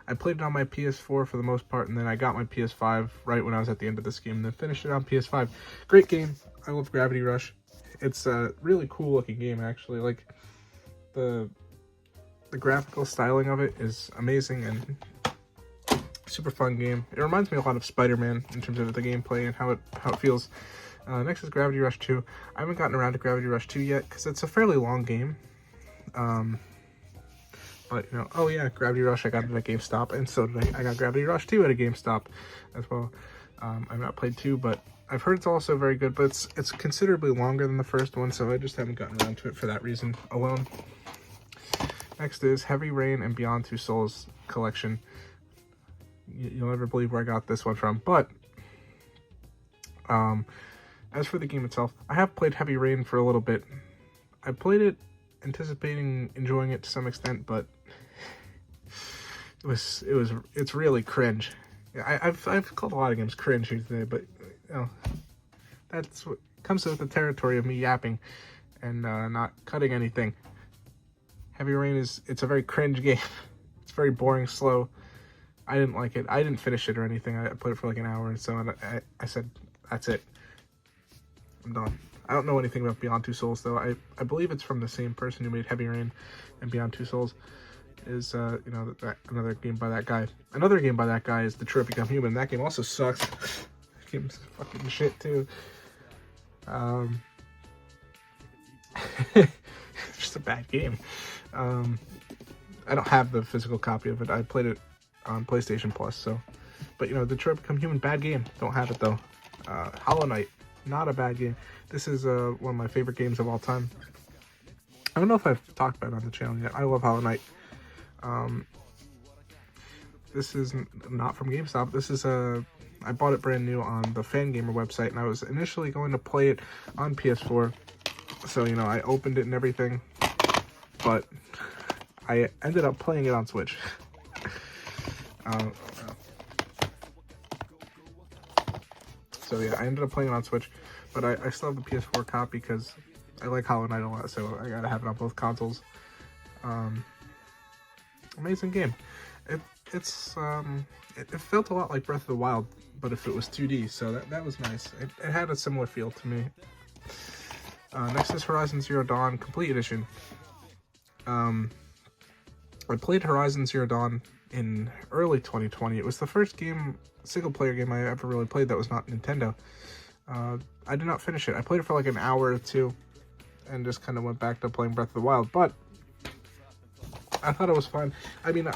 I played it on my PS4 for the most part, and then I got my PS5 right when I was at the end of this game, and then finished it on PS5. Great game. I love Gravity Rush. It's a really cool looking game, actually. Like the graphical styling of it is amazing and super fun game. It reminds me a lot of Spider-Man in terms of the gameplay and how it feels. Next is Gravity Rush 2. I haven't gotten around to Gravity Rush 2 yet because it's a fairly long game. But, you know, oh yeah, Gravity Rush I got it at GameStop, and so did I got Gravity Rush 2 at a GameStop as well. I've not played 2, but I've heard it's also very good, but it's considerably longer than the first one, so I just haven't gotten around to it for that reason alone. Next is Heavy Rain and Beyond Two Souls Collection. You'll never believe where I got this one from, but as for the game itself, I have played Heavy Rain for a little bit. I played it anticipating enjoying it to some extent, but it's really cringe. I've called a lot of games cringe here today, but you know, that's what comes with the territory of me yapping and not cutting anything. Heavy Rain it's a very cringe game. It's very boring, slow. I didn't like it. I didn't finish it or anything. I played it for like an hour, and so I said, that's it. I'm done. I don't know anything about Beyond Two Souls, though. I believe it's from the same person who made Heavy Rain and Beyond Two Souls. Is, you know, another game by that guy. Another game by that guy is Detroit Become Human. That game also sucks. That game's fucking shit, too. It's just a bad game. I don't have the physical copy of it. I played it on PlayStation Plus, so. But, you know, Detroit Become Human, bad game. Don't have it, though. Hollow Knight, not a bad game. This is one of my favorite games of all time. I don't know if I've talked about it on the channel yet. I love Hollow Knight. This is not from GameStop. This is I bought it brand new on the Fangamer website, and I was initially going to play it on PS4. So, you know, I opened it and everything, but I ended up playing it on Switch. So yeah, I ended up playing it on Switch, but I still have the PS4 copy because I like Hollow Knight a lot, so I gotta have it on both consoles. Amazing game. It felt a lot like Breath of the Wild, but if it was 2D, so that was nice. It had a similar feel to me. Next is Horizon Zero Dawn Complete Edition. I played Horizon Zero Dawn in early 2020. It was the first single-player game I ever really played that was not Nintendo. I did not finish it. I played it for like an hour or two and just kind of went back to playing Breath of the Wild, but I thought it was fine. I mean,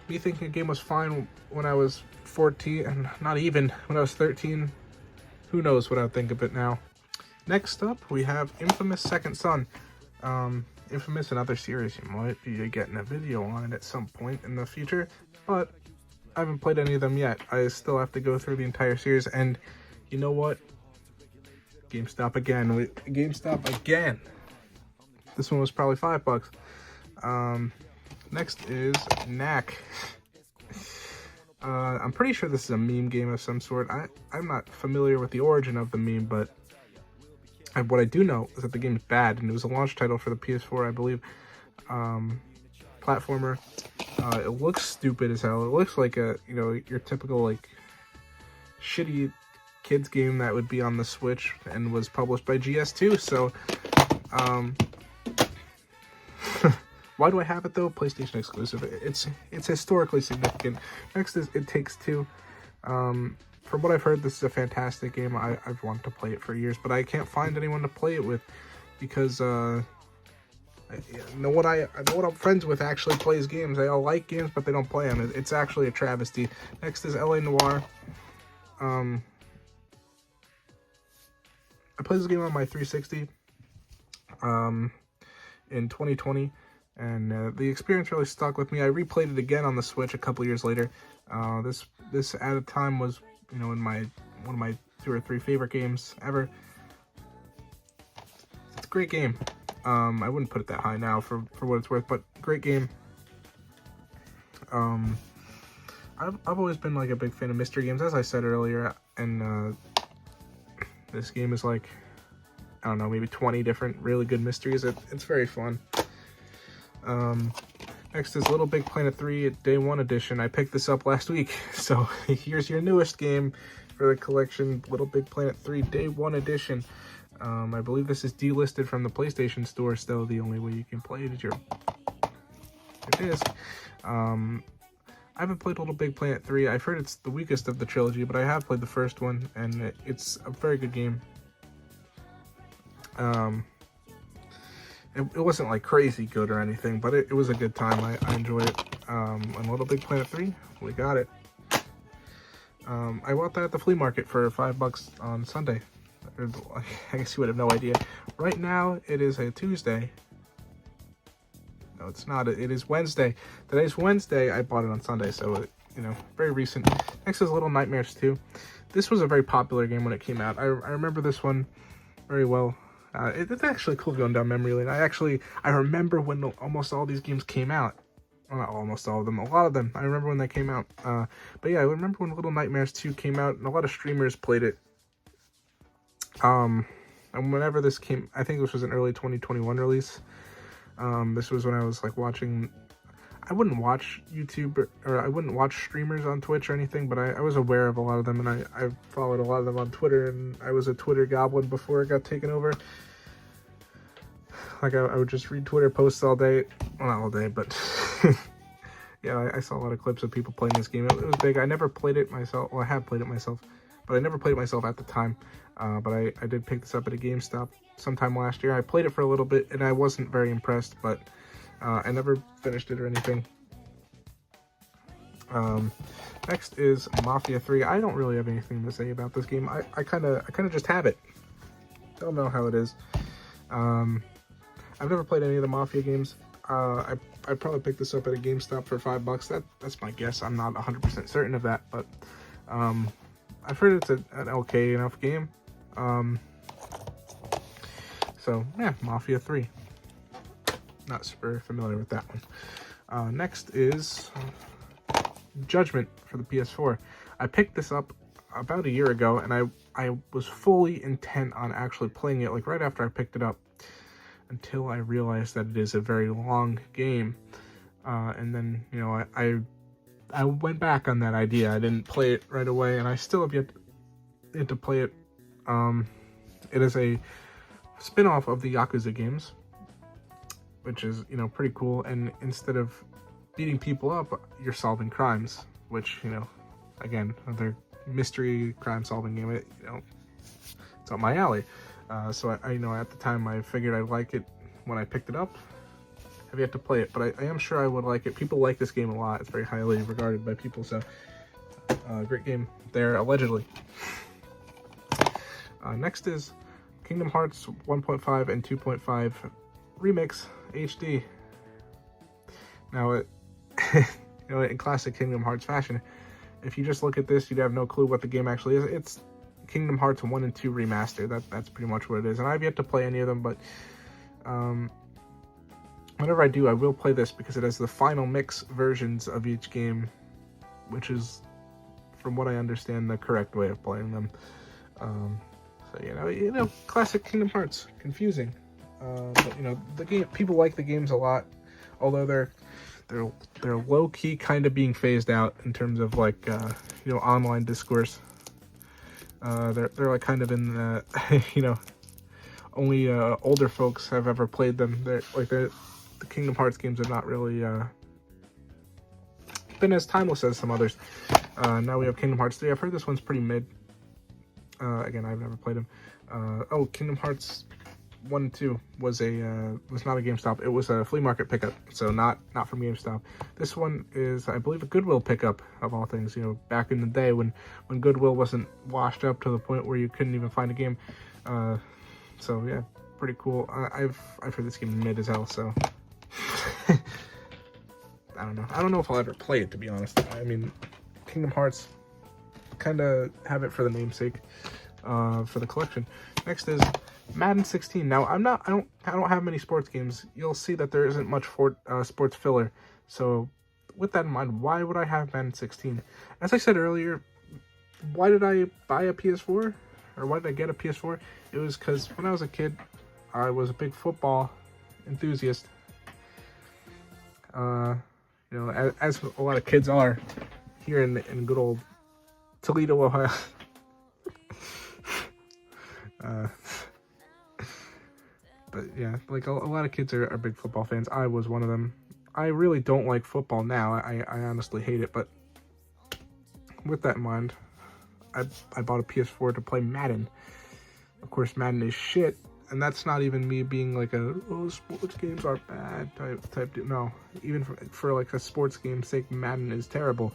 me thinking a game was fine when I was 14, and not even when I was 13, who knows what I would think of it now. Next up, we have Infamous Second Son. Infamous, another series you might be getting a video on it at some point in the future, but haven't played any of them yet. I still have to go through the entire series, and you know what? GameStop again. GameStop again. This one was probably $5. Next is Knack. I'm pretty sure this is a meme game of some sort. I'm not familiar with the origin of the meme, but what I do know is that the game is bad, and it was a launch title for the PS4, I believe. Platformer. It looks stupid as hell. It looks like your typical like shitty kids game that would be on the Switch, and was published by GS2. So, why do I have it though? PlayStation exclusive. It's historically significant. Next is It Takes Two. From what I've heard, this is a fantastic game. I've wanted to play it for years, but I can't find anyone to play it with because I know what I'm friends with actually plays games. They all like games, but they don't play them. It's actually a travesty. Next is LA Noire. I played this game on my 360 in 2020, and the experience really stuck with me. I replayed it again on the Switch a couple years later. This at a time was in one of my 2 or 3 favorite games ever. It's a great game. I wouldn't put it that high now for what it's worth, but great game. I've always been like a big fan of mystery games, as I said earlier, and this game is like, I don't know, maybe 20 different really good mysteries. It's very fun. Next is Little Big Planet 3 Day 1 Edition. I picked this up last week, so here's your newest game for the collection, Little Big Planet 3 Day 1 Edition. I believe this is delisted from the PlayStation Store still. The only way you can play it is your disc. I haven't played Little Big Planet 3. I've heard it's the weakest of the trilogy, but I have played the first one, and it's a very good game. It wasn't like crazy good or anything, but it was a good time. I enjoyed it. And Little Big Planet 3, we got it. I bought that at the flea market for $5 on Sunday. I guess you would have no idea. Right now, it is a Tuesday. No, it's not. It is Wednesday. Today's Wednesday. I bought it on Sunday, so, very recent. Next is Little Nightmares 2. This was a very popular game when it came out. I remember this one very well. It's actually cool going down memory lane. I remember when almost all these games came out. Well, not almost all of them. A lot of them. I remember when they came out. But yeah, I remember when Little Nightmares 2 came out, and a lot of streamers played it. And whenever this came, I think this was an early 2021 release. This was when I was like watching, I wouldn't watch YouTube or I wouldn't watch streamers on Twitch or anything, but I was aware of a lot of them, and I followed a lot of them on Twitter, and I was a Twitter goblin before it got taken over. Like I would just read Twitter posts all day. Well, not all day, but yeah, I saw a lot of clips of people playing this game. It was big. I never played it myself. Well, I have played it myself, but I never played it myself at the time. But I did pick this up at a GameStop sometime last year. I played it for a little bit, and I wasn't very impressed, but I never finished it or anything. Next is Mafia 3. I don't really have anything to say about this game. I kind of just have it. Don't know how it is. I've never played any of the Mafia games. I probably picked this up at a GameStop for $5. That's my guess. I'm not 100% certain of that, but I've heard it's an okay enough game. So yeah, Mafia 3. Not super familiar with that one. Next is Judgment for the PS4. I picked this up about a year ago, and I was fully intent on actually playing it like right after I picked it up, until I realized that it is a very long game. And then, I went back on that idea. I didn't play it right away, and I still have yet to play it. It is a spin-off of the Yakuza games, which is, pretty cool. And instead of beating people up, you're solving crimes, which, again, another mystery crime-solving game. It's up my alley. So I at the time I figured I'd like it when I picked it up. I've yet to play it, but I am sure I would like it. People like this game a lot. It's very highly regarded by people, so great game there, allegedly. Next is Kingdom Hearts 1.5 and 2.5 Remix HD. Now, in classic Kingdom Hearts fashion, if you just look at this, you'd have no clue what the game actually is. It's Kingdom Hearts 1 and 2 Remastered. That's pretty much what it is. And I've yet to play any of them, but whenever I do, I will play this because it has the final mix versions of each game, which is, from what I understand, the correct way of playing them. So you know, classic Kingdom Hearts, confusing. But you know, the game, people like the games a lot, although they're low key kind of being phased out in terms of like you know, online discourse. They're like kind of in the you know, only older folks have ever played them. The Kingdom Hearts games are not really been as timeless as some others. Now we have Kingdom Hearts 3. I've heard this one's pretty mid. Again, I've never played them. Oh, Kingdom Hearts 1 and 2 was not a GameStop. It was a flea market pickup, so not from GameStop. This one is, I believe, a Goodwill pickup of all things. You know, back in the day when Goodwill wasn't washed up to the point where you couldn't even find a game. So yeah, pretty cool. I've heard this game mid as hell, so I don't know if I'll ever play it, to be honest. I mean, Kingdom Hearts, kind of have it for the namesake, for the collection. Next is Madden 16. Now I don't have many sports games. You'll see that there isn't much sports filler. So with that in mind, why would I have Madden 16? As I said earlier, why did I buy a PS4? Or why did I get a PS4? It was because when I was a kid, I was a big football enthusiast. You know, as a lot of kids are here in good old Toledo, Ohio. But yeah, like a lot of kids are big football fans. I was one of them. I really don't like football now. I honestly hate it. But with that in mind, I bought a PS4 to play Madden. Of course, Madden is shit. And that's not even me being like sports games are bad type deal. No, even for like a sports game's sake, Madden is terrible.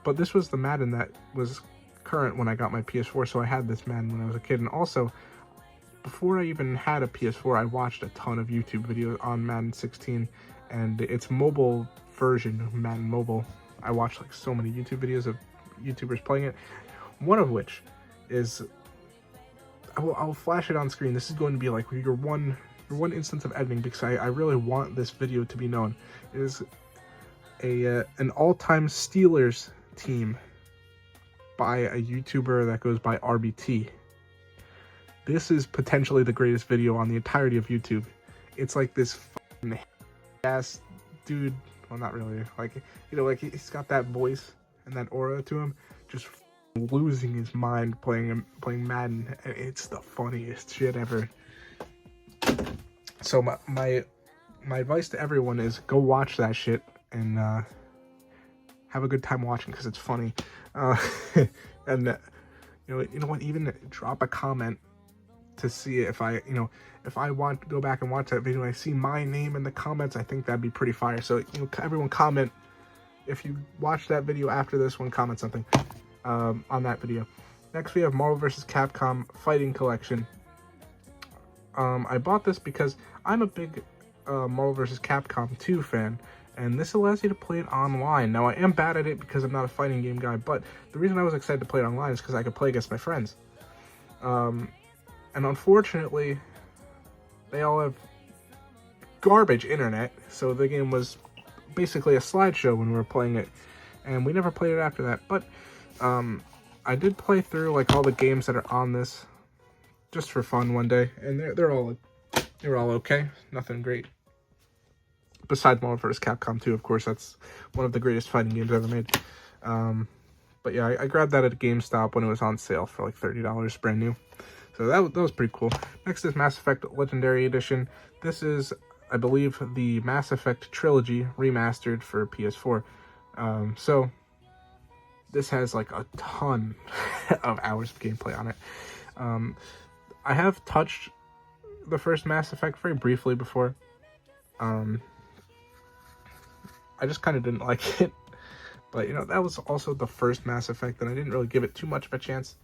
But this was the Madden that was current when I got my PS4, so I had this Madden when I was a kid. And also, before I even had a PS4, I watched a ton of YouTube videos on Madden 16 and its mobile version, Madden Mobile. I watched like so many YouTube videos of YouTubers playing it. One of which is, I'll flash it on screen. This is going to be like your one instance of editing, because I really want this video to be known. It is an all-time Steelers team by a YouTuber that goes by RBT. This is potentially the greatest video on the entirety of YouTube. It's like this fucking ass dude. Well, not really. Like, you know, like he's got that voice and that aura to him, just losing his mind playing Madden. It's the funniest shit ever. So my advice to everyone is go watch that shit and have a good time watching, because it's funny. And you know what, even drop a comment to see if I want to go back and watch that video and I see my name in the comments. I think that'd be pretty fire. So, you know, everyone comment. If you watch that video after this one, comment something on that video. Next, we have Marvel vs. Capcom Fighting Collection. I bought this because I'm a big Marvel vs. Capcom 2 fan, and this allows you to play it online. Now, I am bad at it because I'm not a fighting game guy, but the reason I was excited to play it online is because I could play against my friends. And unfortunately, they all have garbage internet, so the game was basically a slideshow when we were playing it, and we never played it after that. But I did play through like all the games that are on this just for fun one day, and they're all okay, nothing great. Besides Marvel vs. Capcom 2, of course, that's one of the greatest fighting games ever made. But yeah, I grabbed that at GameStop when it was on sale for like $30 brand new. So that was pretty cool. Next is Mass Effect Legendary Edition. This is, I believe, the Mass Effect trilogy remastered for PS4. So this has like a ton of hours of gameplay on it. I have touched the first Mass Effect very briefly before. I just kind of didn't like it. But, you know, that was also the first Mass Effect, and I didn't really give it too much of a chance.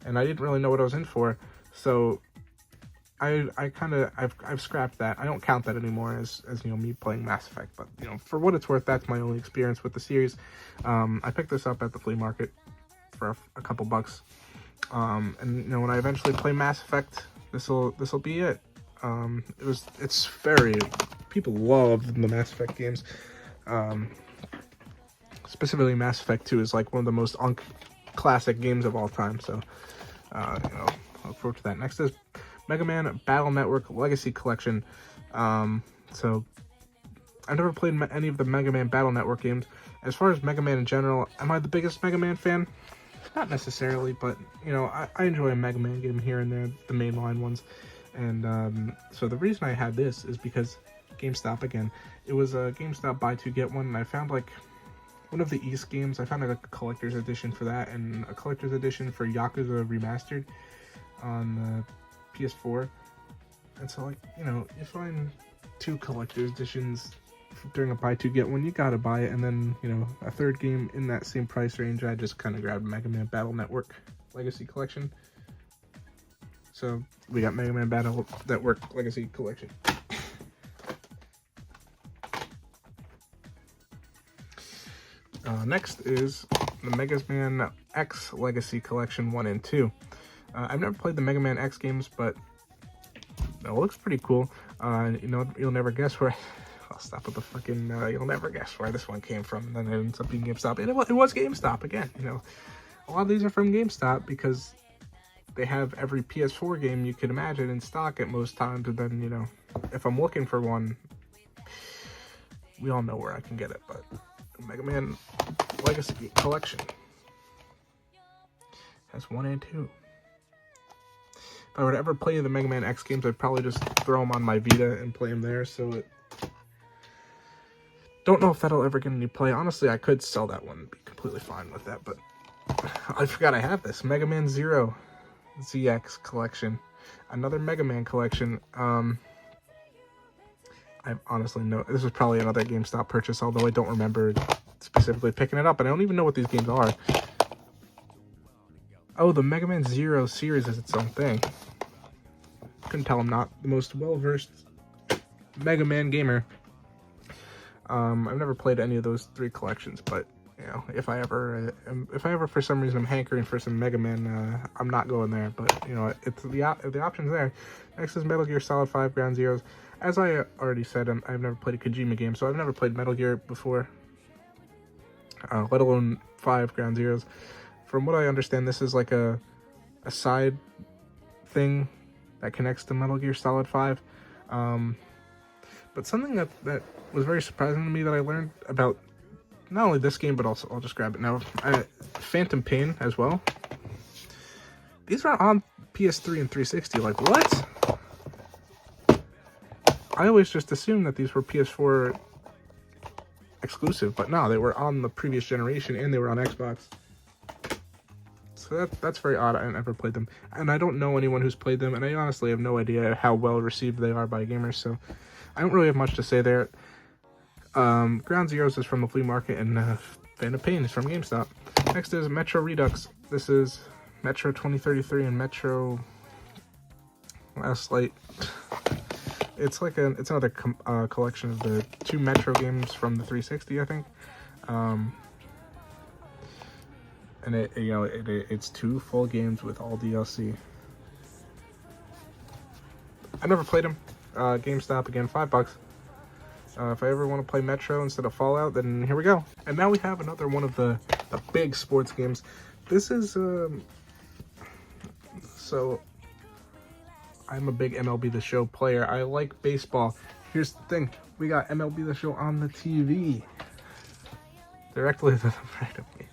And I didn't really know what I was in for. So I've scrapped that. I don't count that anymore as me playing Mass Effect. But for what it's worth, that's my only experience with the series. I picked this up at the flea market for a couple bucks. And when I eventually play Mass Effect, this'll be it. It's very, people love the Mass Effect games. Specifically Mass Effect 2 is like one of the most classic games of all time. So look forward to that. Next is Mega Man Battle Network Legacy Collection. So I've never played any of the Mega Man Battle Network games. As far as Mega Man in general, am I the biggest Mega Man fan? Not necessarily, but I enjoy a Mega Man game here and there, the mainline ones. And so the reason I had this is because GameStop again. It was a GameStop buy two get one, and I found like one of the East games. I found like a collector's edition for that, and a collector's edition for Yakuza Remastered on the PS4. And so you find two collector's editions during a buy two get one, you gotta buy it. And then a third game in that same price range, I just kind of grabbed Mega Man Battle Network Legacy Collection. So we got Mega Man Battle Network Legacy Collection. Next is the Mega Man X Legacy Collection 1 and 2. I've never played the Mega Man X games, but it looks pretty cool. You'll never guess where. I'll stop with the fucking. You'll never guess where this one came from. And then it ends up being GameStop. And it was GameStop again. A lot of these are from GameStop because they have every PS4 game you could imagine in stock at most times. And then if I'm looking for one, we all know where I can get it. But Mega Man Legacy Collection has 1 and 2. If I were to ever play the Mega Man X games, I'd probably just throw them on my Vita and play them there. So don't know if that'll ever get any play. Honestly, I could sell that one and be completely fine with that. But I forgot I have this Mega Man Zero ZX collection, another Mega Man collection. I honestly know this was probably another GameStop purchase, although I don't remember specifically picking it up, and I don't even know what these games are. Oh, the Mega Man Zero series is its own thing. Couldn't tell I'm not the most well-versed Mega Man gamer. I've never played any of those three collections, but if I ever for some reason I'm hankering for some Mega Man, I'm not going there. But it's the options there. Next is Metal Gear Solid 5 Ground Zeroes. As I already said, I've never played a Kojima game, so I've never played Metal Gear before, let alone 5 Ground Zeroes. From what I understand, this is like a side thing that connects to Metal Gear Solid 5. But something that was very surprising to me that I learned about not only this game, but also, I'll just grab it now, Phantom Pain as well. These are on PS3 and 360. Like, what? I always just assumed that these were PS4 exclusive, but no, they were on the previous generation and they were on Xbox. So that's very odd. I never played them, and I don't know anyone who's played them, and I honestly have no idea how well received they are by gamers, so I don't really have much to say there. Ground Zeroes is from the flea market, and Phantom Pain is from GameStop. Next is Metro Redux. This is Metro 2033 and Metro Last Light. It's like it's another collection of the two Metro games from the 360, I think. And it's two full games with all DLC. I never played them. GameStop again, $5. If I ever want to play Metro instead of Fallout, then here we go. And now we have another one of the big sports games. This is so I'm a big MLB The Show player. I like baseball. Here's the thing. We got MLB The Show on the TV. Directly to the right of me.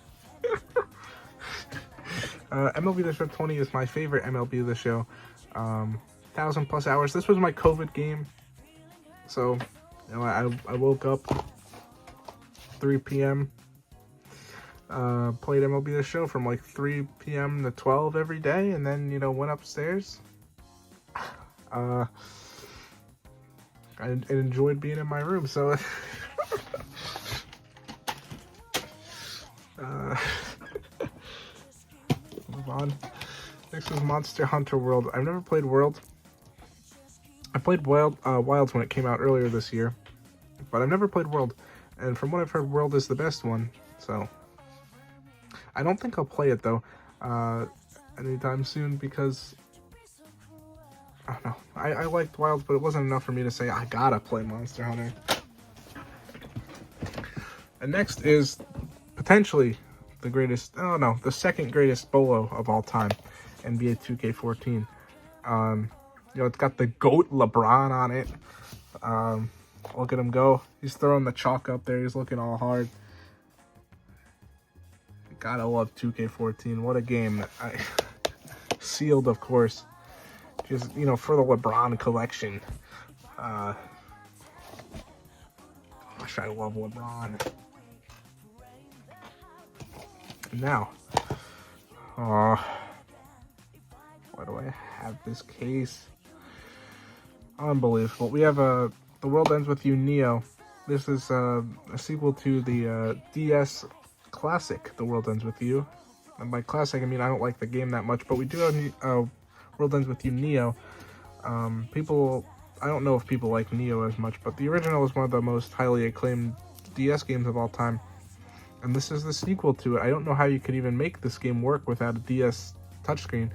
MLB The Show 20 is my favorite MLB The Show. 1,000+ hours. This was my COVID game. So, I woke up 3 p.m. Played MLB The Show from like 3 p.m. to 12 every day, and then, went upstairs. I enjoyed being in my room, so move on. Next is Monster Hunter World. I've never played World. I played Wilds when it came out earlier this year, but I've never played World, and from what I've heard, World is the best one, so I don't think I'll play it, though, anytime soon, because, I don't know, I liked Wilds, but it wasn't enough for me to say, I gotta play Monster Hunter. And next is potentially the greatest, oh no, the second greatest bolo of all time, NBA 2K14. You know, it's got the GOAT LeBron on it. Look at him go. He's throwing the chalk up there. He's looking all hard. Gotta love 2K14. What a game. Sealed, of course. Just, you know, for the LeBron collection. Gosh, I love LeBron. Now, why do I have this case? Unbelievable. We have The World Ends With You Neo. This is a sequel to the DS classic, The World Ends With You. And by classic, I mean I don't like the game that much, but we do have World Ends With You Neo. I don't know if people like Neo as much, but the original is one of the most highly acclaimed DS games of all time. And this is the sequel to it. I don't know how you could even make this game work without a DS touchscreen.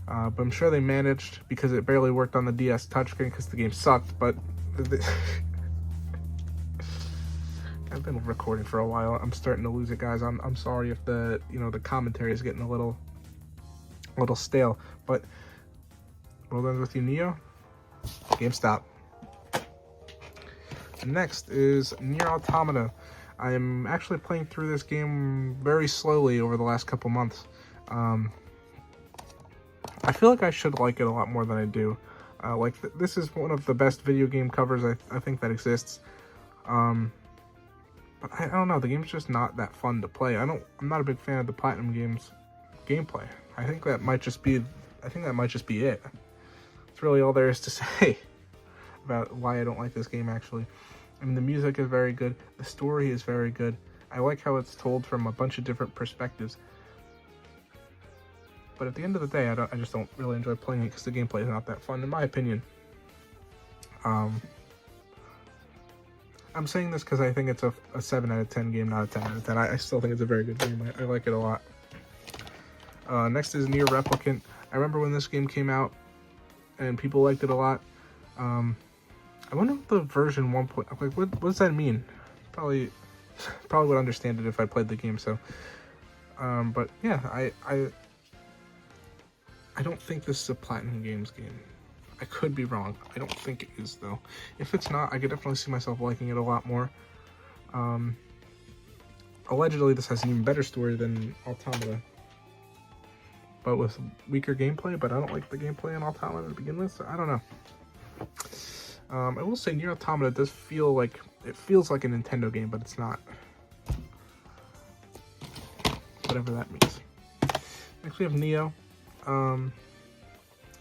But I'm sure they managed, because it barely worked on the DS touchscreen because the game sucked, but I've been recording for a while. I'm starting to lose it, guys. I'm sorry if the commentary is getting a little stale, but World Ends With You Neo, GameStop. Next is Nier Automata. I'm actually playing through this game very slowly over the last couple months. I feel like I should like it a lot more than I do. This is one of the best video game covers I think that exists. But I don't know, the game's just not that fun to play. I'm not a big fan of the Platinum Games gameplay. I think that might just be it. That's really all there is to say about why I don't like this game, actually. I mean, the music is very good. The story is very good. I like how it's told from a bunch of different perspectives. But at the end of the day, I just don't really enjoy playing it because the gameplay is not that fun, in my opinion. I'm saying this because I think it's a 7 out of 10 game, not a 10 out of 10. I still think it's a very good game. I like it a lot. Next is Nier Replicant. I remember when this game came out, and people liked it a lot. I wonder what the version 1. Like, what does that mean? Probably would understand it if I played the game. So, but yeah, I don't think this is a Platinum Games game. I could be wrong. I don't think it is, though. If it's not, I could definitely see myself liking it a lot more. Allegedly, this has an even better story than Automata, but with weaker gameplay. But I don't like the gameplay in Automata to begin with, so I don't know. I will say Nier Automata does feel like a Nintendo game, but it's not. Whatever that means. Next we have Neo.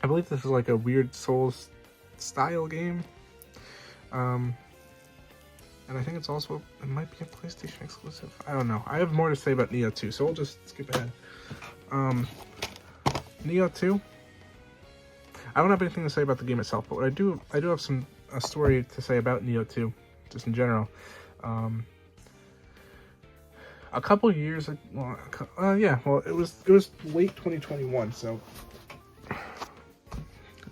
I believe this is like a weird Souls style game. And I think it might be a PlayStation exclusive. I don't know. I have more to say about Neo 2, so we'll just skip ahead. Neo 2. I don't have anything to say about the game itself, but what I do have a story to say about Neo 2, just in general. A couple years, it was late 2021, so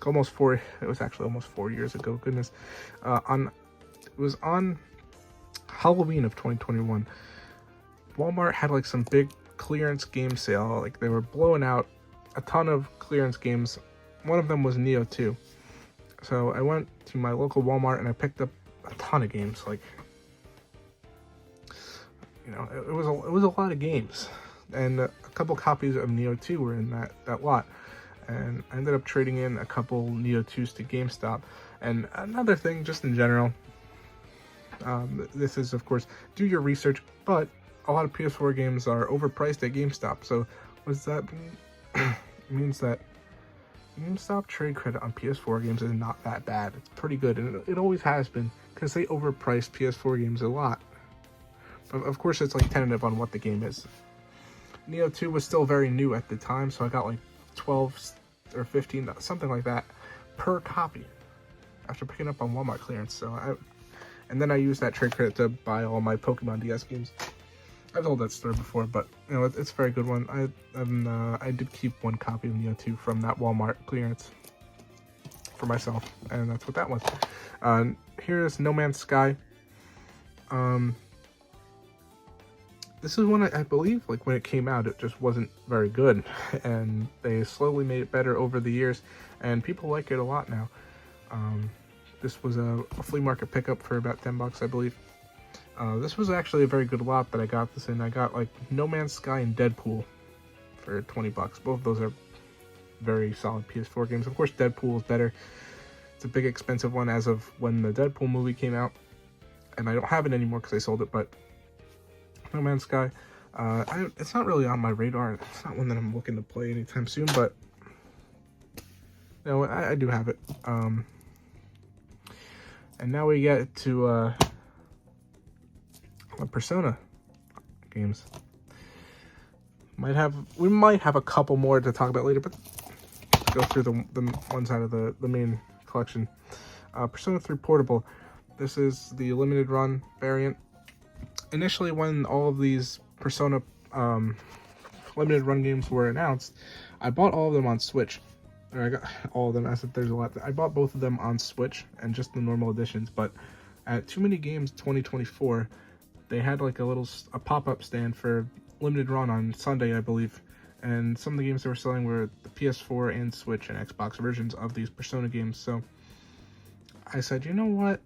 it was actually almost 4 years ago. Goodness, it was on Halloween of 2021. Walmart had like some big clearance game sale. Like, they were blowing out a ton of clearance games. One of them was Neo 2. So I went to my local Walmart and I picked up a ton of games. Like, you know, it was a lot of games, and a couple copies of Neo 2 were in that lot. And I ended up trading in a couple Neo 2s to GameStop. And another thing, just in general, this is, of course, do your research, but a lot of PS4 games are overpriced at GameStop. So what does that mean? It means that GameStop trade credit on PS4 games is not that bad. It's pretty good, and it always has been, because they overprice PS4 games a lot. But of course, it's like tentative on what the game is. Neo 2 was still very new at the time, so I got like 12 or 15, something like that, per copy. after picking up on Walmart clearance. So and then I used that trade credit to buy all my Pokemon DS games. I've told that story before, but you know, it's a very good one. I did keep one copy of Neo 2 from that Walmart clearance for myself, and that's what that was. Here is No Man's Sky. This is one I believe, like when it came out, it just wasn't very good, and they slowly made it better over the years, and people like it a lot now. This was a flea market pickup for about $10, I believe. This was actually a very good lot that I got this in. I got like No Man's Sky and Deadpool for $20. Both of those are very solid PS4 games. Of course, Deadpool is better. It's a big expensive one as of when the Deadpool movie came out, and I don't have it anymore because I sold it. But No Man's Sky, it's not really on my radar. It's not one that I'm looking to play anytime soon, but you know, I do have it. And now we get to Persona games. We might have a couple more to talk about later, but let's go through the ones out of the main collection. Persona 3 Portable. This is the limited run variant. Initially, when all of these Persona limited run games were announced, I bought all of them on Switch. Or I got all of them. I said there's a lot. I bought both of them on Switch and just the normal editions. But at Too Many Games 2024, they had like a pop-up stand for limited run on Sunday, I believe. And some of the games they were selling were the PS4 and Switch and Xbox versions of these Persona games. So I said, you know what?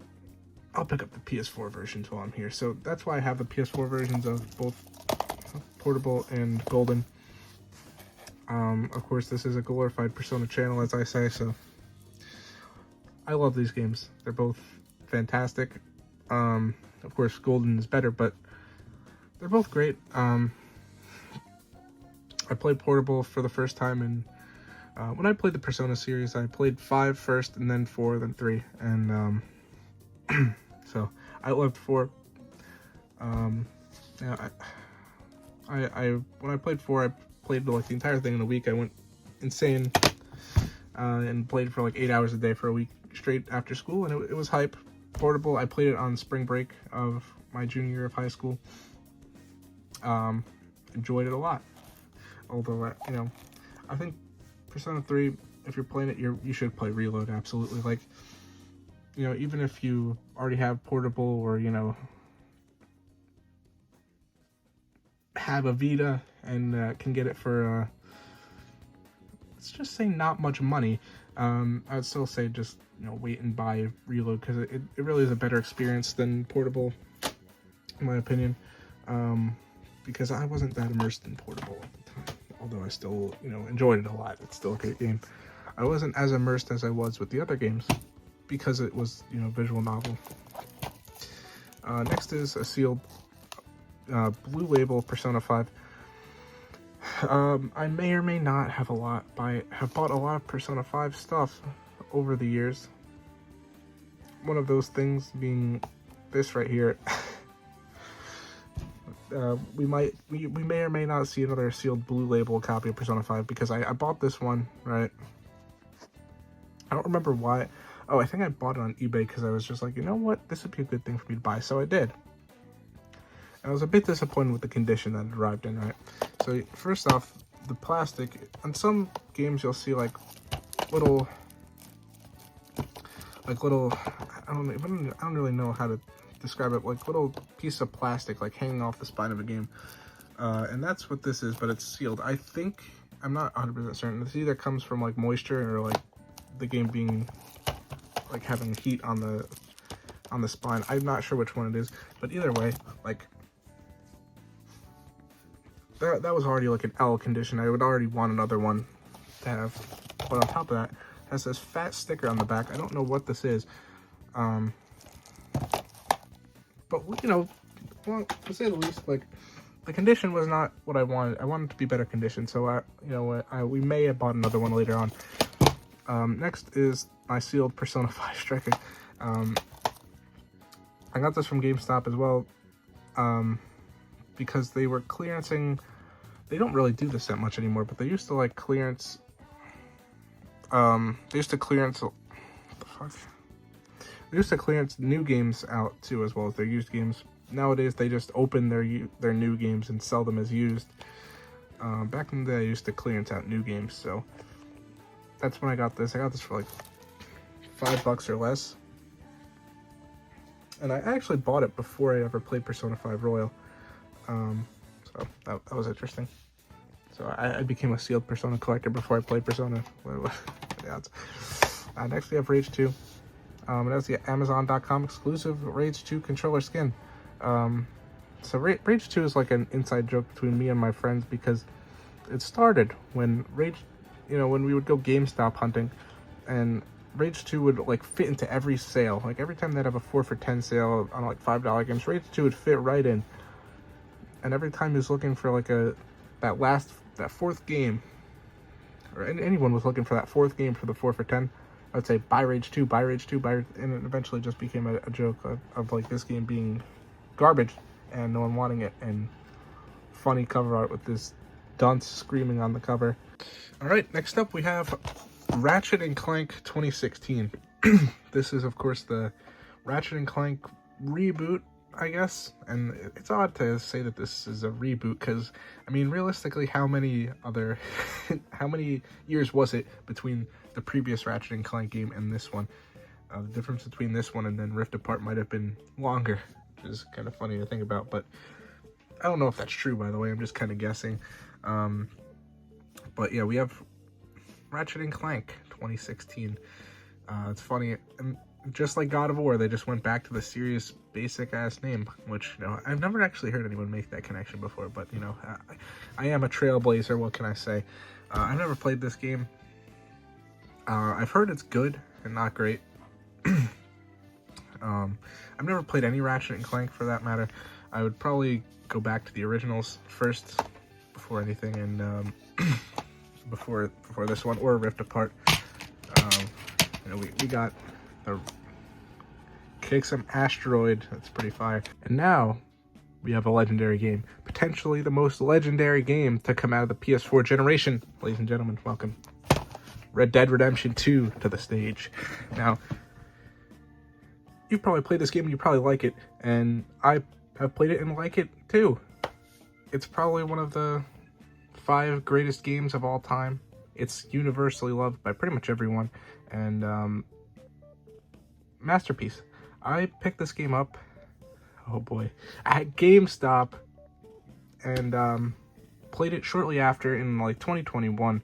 I'll pick up the PS4 versions while I'm here. So that's why I have the PS4 versions of both Portable and Golden. Of course, this is a glorified Persona channel, as I say, so I love these games. They're both fantastic. Of course, Golden is better, but they're both great. I played Portable for the first time, and when I played the Persona series, I played 5 first, and then 4, then 3, and so I loved 4. Yeah, when I played 4, I played like the entire thing in a week. I went insane and played for like 8 hours a day for a week straight after school, and it was hype. Portable, I played it on spring break of my junior year of high school. Enjoyed it a lot. Although, you know, I think Persona 3, if you're playing it, you should play Reload, absolutely. Like, you know, even if you already have Portable or, you know, have a Vita and can get it for, let's just say not much money, I'd still say just, you know, wait and buy Reload, because it really is a better experience than Portable, in my opinion, because I wasn't that immersed in Portable at the time, although I still, you know, enjoyed it a lot. It's still a great game. I wasn't as immersed as I was with the other games, because it was, you know, visual novel. Next is a sealed blue label Persona 5. I may or may not have bought a lot of Persona 5 stuff over the years. One of those things being this right here. We may or may not see another sealed blue label copy of Persona 5, because I bought this one, right? I don't remember why. Oh, I think I bought it on eBay because I was just like, you know what, this would be a good thing for me to buy, so I did. I was a bit disappointed with the condition that it arrived in, right? So first off, the plastic. On some games, you'll see like little. I don't really know how to describe it. Like little piece of plastic, like hanging off the spine of a game, and that's what this is. But it's sealed. I think, I'm not 100% certain. This either comes from like moisture or like the game being like having heat on the spine. I'm not sure which one it is, but either way, like. That was already like an L condition. I would already want another one to have. But on top of that, it has this fat sticker on the back. I don't know what this is. But, you know, well, to say the least, like, the condition was not what I wanted. I wanted it to be better condition. So, you know, we may have bought another one later on. Next is my sealed Persona 5 Striker. I got this from GameStop as well. Because they were clearancing. They don't really do this that much anymore, but they used to like clearance. They used to clearance. What the fuck? They used to clearance new games out too, as well as their used games. Nowadays, they just open their new games and sell them as used. Back in the day, I used to clearance out new games, so that's when I got this. I got this for like $5 or less. And I actually bought it before I ever played Persona 5 Royal. So that was interesting. So I became a sealed Persona collector before I played Persona. Yeah, next we have Rage 2. And that's the Amazon.com exclusive Rage 2 controller skin. So Rage 2 is like an inside joke between me and my friends, because it started when when we would go GameStop hunting, and Rage 2 would like fit into every sale. Like every time they'd have a 4 for $10 sale on like $5 games, Rage 2 would fit right in. And every time he was looking for like that fourth game, or anyone was looking for that fourth game for the 4 for 10, I'd say buy Rage 2, buy Rage 2, and it eventually just became a joke of like this game being garbage and no one wanting it, and funny cover art with this dunce screaming on the cover. All right, next up we have Ratchet and Clank 2016. This is, of course, the Ratchet and Clank reboot, I guess. And it's odd to say that this is a reboot, because, I mean, realistically, how many years was it between the previous Ratchet and Clank game and this one? The difference between this one and then Rift Apart might have been longer, which is kind of funny to think about. But I don't know if that's true, by the way. I'm just kind of guessing. But yeah, we have Ratchet and Clank 2016. It's funny, and just like God of War, they just went back to the serious, basic-ass name, which, I've never actually heard anyone make that connection before, but, I am a trailblazer, what can I say? I've never played this game. I've heard it's good and not great. I've never played any Ratchet and Clank, for that matter. I would probably go back to the originals first, before anything, and, before this one, or Rift Apart. We got the kick some asteroid. That's pretty fire. And now we have a legendary game, potentially the most legendary game to come out of the PS4 generation. Ladies and gentlemen, welcome Red Dead Redemption 2 to the stage. Now, you've probably played this game and you probably like it, and I have played it and like it too. It's probably one of the 5 greatest games of all time. It's universally loved by pretty much everyone, and masterpiece. I picked this game up, oh boy, at GameStop, and played it shortly after in like 2021.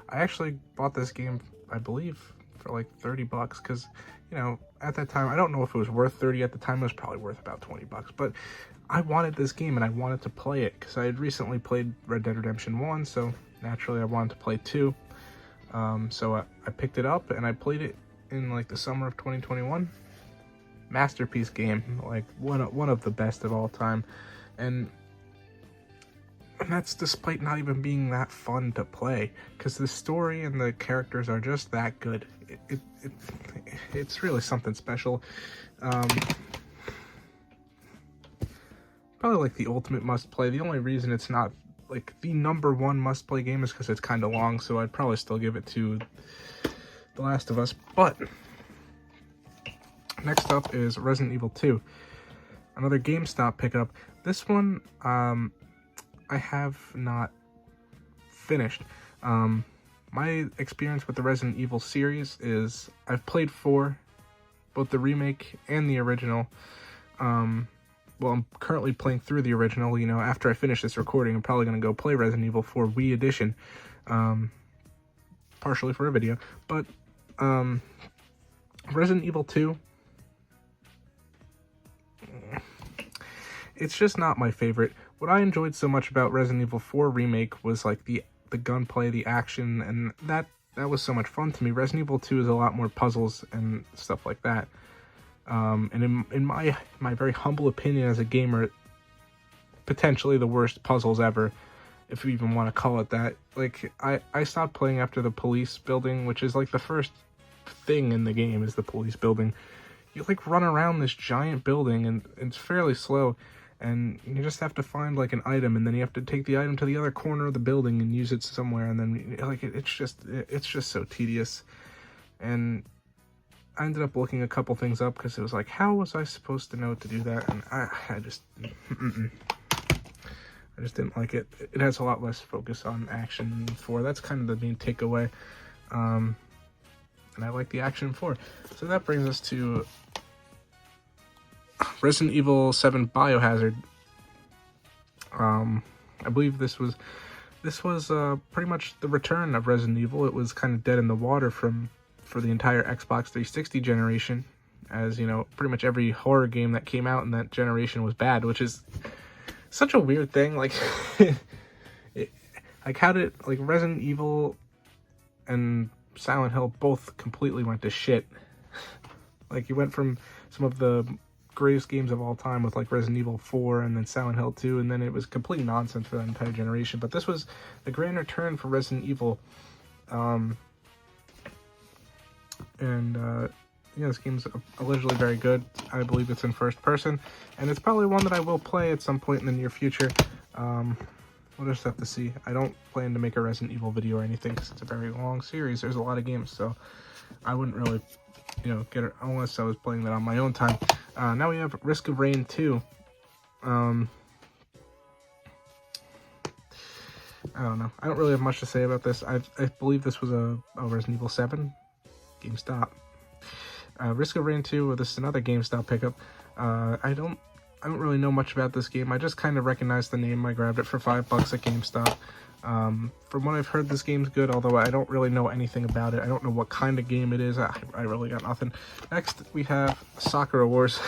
I actually bought this game, I believe, for like $30, because, at that time, I don't know if it was worth 30 at the time. It was probably worth about $20, but I wanted this game and I wanted to play it because I had recently played Red Dead Redemption 1, so naturally I wanted to play 2. So I picked it up and I played it in like the summer of 2021. Masterpiece game, like one of the best of all time, and that's despite not even being that fun to play, because the story and the characters are just that good. It's really something special. Probably like the ultimate must-play. The only reason it's not like the #1 must-play game is because it's kind of long, so I'd probably still give it to The Last of Us. But next up is Resident Evil 2, another GameStop pickup. This one, I have not finished. My experience with the Resident Evil series is I've played 4, both the remake and the original. Well, I'm currently playing through the original. After I finish this recording, I'm probably going to go play Resident Evil 4 Wii Edition, partially for a video. But Resident Evil 2, it's just not my favorite. What I enjoyed so much about Resident Evil 4 Remake was like the gunplay, the action, and that was so much fun to me. Resident Evil 2 is a lot more puzzles and stuff like that. And in my very humble opinion as a gamer, potentially the worst puzzles ever, if you even want to call it that. Like, I stopped playing after the police building, which is like the first thing in the game is the police building. You like run around this giant building and it's fairly slow, and you just have to find like an item, and then you have to take the item to the other corner of the building and use it somewhere, and then like it's just so tedious. And I ended up looking a couple things up because it was like, how was I supposed to know to do that? And I just didn't like it. It has a lot less focus on action 4. That's kind of the main takeaway. And I like the action 4. So that brings us to Resident Evil 7 Biohazard. I believe this was pretty much the return of Resident Evil. It was kind of dead in the water for the entire Xbox 360 generation, as you know, pretty much every horror game that came out in that generation was bad, which is such a weird thing. Like, how did Resident Evil and Silent Hill both completely went to shit? Like, you went from some of the greatest games of all time with like Resident Evil 4 and then Silent Hill 2, and then it was complete nonsense for that entire generation. But this was the grand return for Resident Evil. This game's allegedly very good. I believe it's in first person, and it's probably one that I will play at some point in the near future. We'll just have to see. I don't plan to make a Resident Evil video or anything because it's a very long series. There's a lot of games, so I wouldn't really, get it unless I was playing that on my own time. Now we have Risk of Rain 2. I don't know. I don't really have much to say about this. I believe this was a Resident Evil 7. GameStop. Risk of Rain 2, this is another GameStop pickup. I don't really know much about this game. I just kind of recognized the name. I grabbed it for $5 at GameStop. From what I've heard, this game's good, although I don't really know anything about it. I don't know what kind of game it is. I really got nothing. Next, we have Sakura Wars.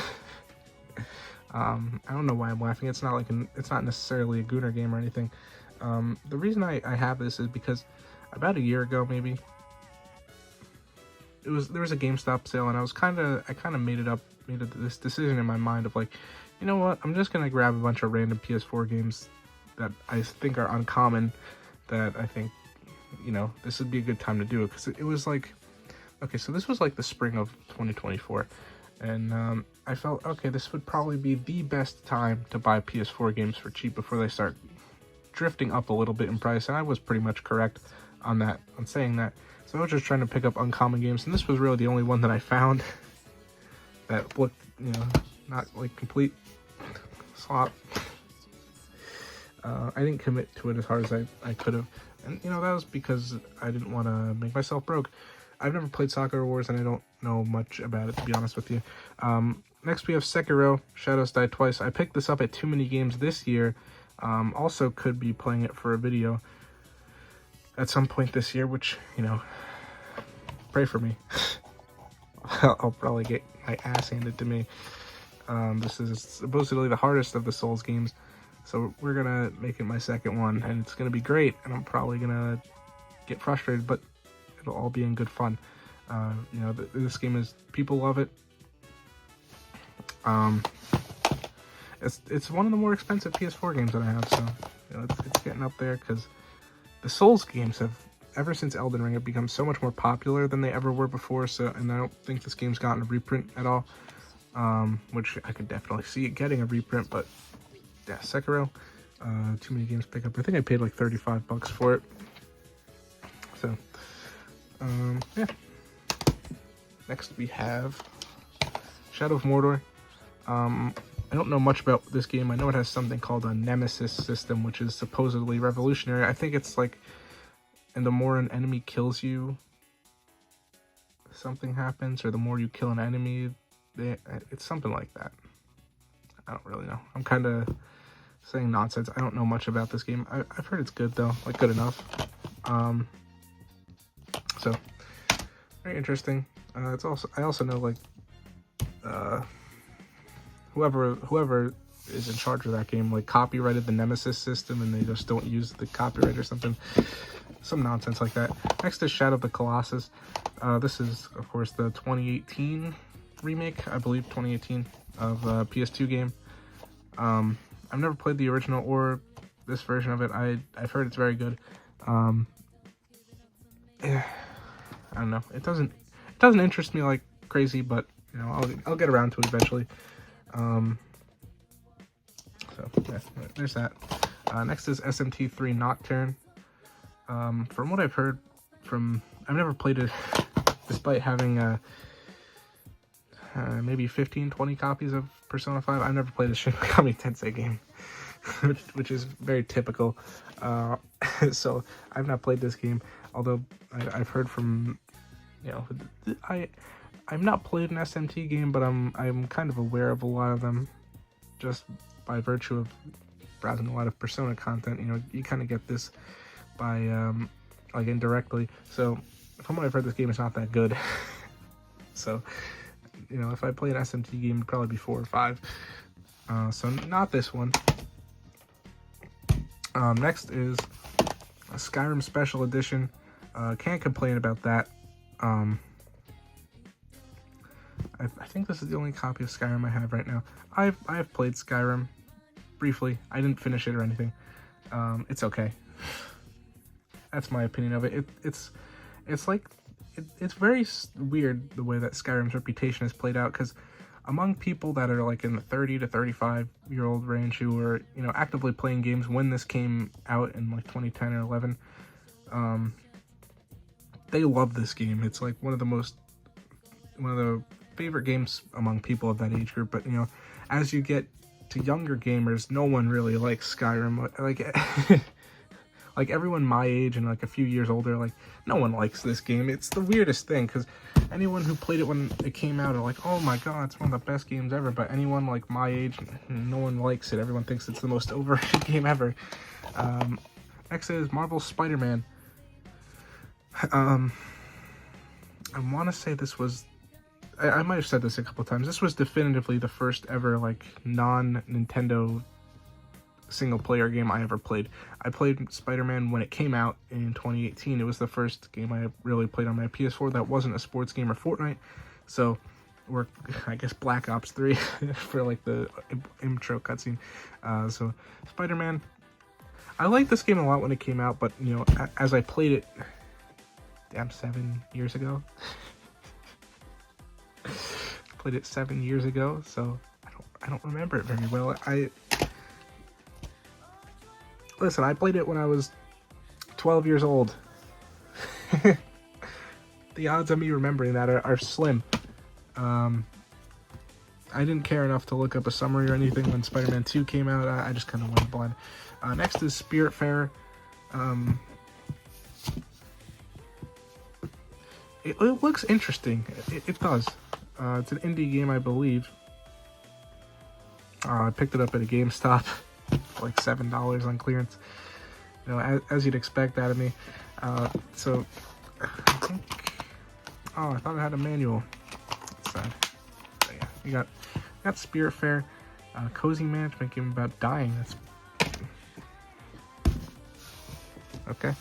I don't know why I'm laughing. It's not it's not necessarily a Gunner game or anything. The reason I have this is because about a year ago, maybe, there was a GameStop sale, and I kind of made this decision in my mind of like, you know what, I'm just gonna grab a bunch of random PS4 games that I think are uncommon, that I think, this would be a good time to do it, because it was like, okay, so this was like the spring of 2024, and I felt, okay, this would probably be the best time to buy PS4 games for cheap before they start drifting up a little bit in price, and I was pretty much correct on saying that. So I was just trying to pick up uncommon games, and this was really the only one that I found that looked, not like complete slop. I didn't commit to it as hard as I could have, and that was because I didn't want to make myself broke. I've never played Sakura Wars, and I don't know much about it, to be honest with you. Next we have Sekiro, Shadows Die Twice. I picked this up at Too Many Games this year. Also could be playing it for a video at some point this year, which, pray for me. I'll probably get my ass handed to me. This is supposedly the hardest of the Souls games, so we're gonna make it my second one, and it's gonna be great, and I'm probably gonna get frustrated, but it'll all be in good fun. This game people love it. It's one of the more expensive PS4 games that I have, so it's getting up there, because the Souls games have, ever since Elden Ring, have become so much more popular than they ever were before. So, and I don't think this game's gotten a reprint at all, which I could definitely see it getting a reprint. But yeah, Sekiro, Too Many Games pickup. I think I paid like $35 for it. So, yeah. Next we have Shadow of Mordor. I don't know much about this game. I know it has something called a Nemesis system, which is supposedly revolutionary. I think it's like, and the more an enemy kills you, something happens, or the more you kill an enemy, it's something like that. I don't really know. I'm kind of saying nonsense. I don't know much about this game. I've heard it's good though, like good enough. So very interesting. I also know like whoever is in charge of that game like copyrighted the Nemesis system, and they just don't use the copyright or something. Some nonsense like that. Next is Shadow of the Colossus. This is, of course, the 2018 remake, I believe, 2018 of PS2 game. I've never played the original or this version of it. I've heard it's very good. I don't know. It doesn't interest me like crazy, but I'll get around to it eventually. So yeah, there's that. Next is SMT3 Nocturne. From what I've heard I've never played it, despite having maybe 15, 20 copies of Persona 5. I've never played a Shin Megami Tensei game, which is very typical. So I've not played this game, although I've heard from, you know, I've not played an SMT game, but I'm kind of aware of a lot of them, just by virtue of browsing a lot of Persona content. You know, you kind of get this by like indirectly. So from what I've heard, this game is not that good. So, you know, if I play an SMT game, it'd probably be 4 or 5. So not this one. Next is a Skyrim Special Edition. Can't complain about that. I think this is the only copy of Skyrim I have right now. I've played Skyrim briefly. I didn't finish it or anything. It's okay. That's my opinion of it. It's like it's very weird the way that Skyrim's reputation is played out, because among people that are like in the 30 to 35 year old range who were, you know, actively playing games when this came out in like 2010 or 11, they love this game. It's like one of the favorite games among people of that age group. But, you know, as you get to younger gamers, no one really likes Skyrim. Like like everyone my age and like a few years older, like no one likes this game. It's the weirdest thing, because anyone who played it when it came out are like, oh my god, it's one of the best games ever. But anyone like my age, no one likes it. Everyone thinks it's the most overrated game ever. Next is Marvel's Spider-Man. I want to say this was, I might have said this a couple times, this was definitively the first ever like non-Nintendo single player game I ever played. I played Spider-Man when it came out in 2018. It was the first game I really played on my PS4 that wasn't a sports game or Fortnite. So, or I guess Black Ops 3 for like the intro cutscene. So Spider-Man, I liked this game a lot when it came out, but you know, as I played it, damn, 7 years ago. Played it 7 years ago, so I don't remember it very well. Listen, I played it when I was 12 years old. The odds of me remembering that are slim. I didn't care enough to look up a summary or anything when Spider-Man 2 came out. I just kind of went blind. Next is Spiritfarer. It looks interesting. It does. It's an indie game, I believe. I picked it up at a GameStop. Like $7 on clearance, you know, as you'd expect out of me. So I think, oh, I thought it had a manual. That's sad. But yeah, you got Spiritfarer, cozy management game about dying. That's okay.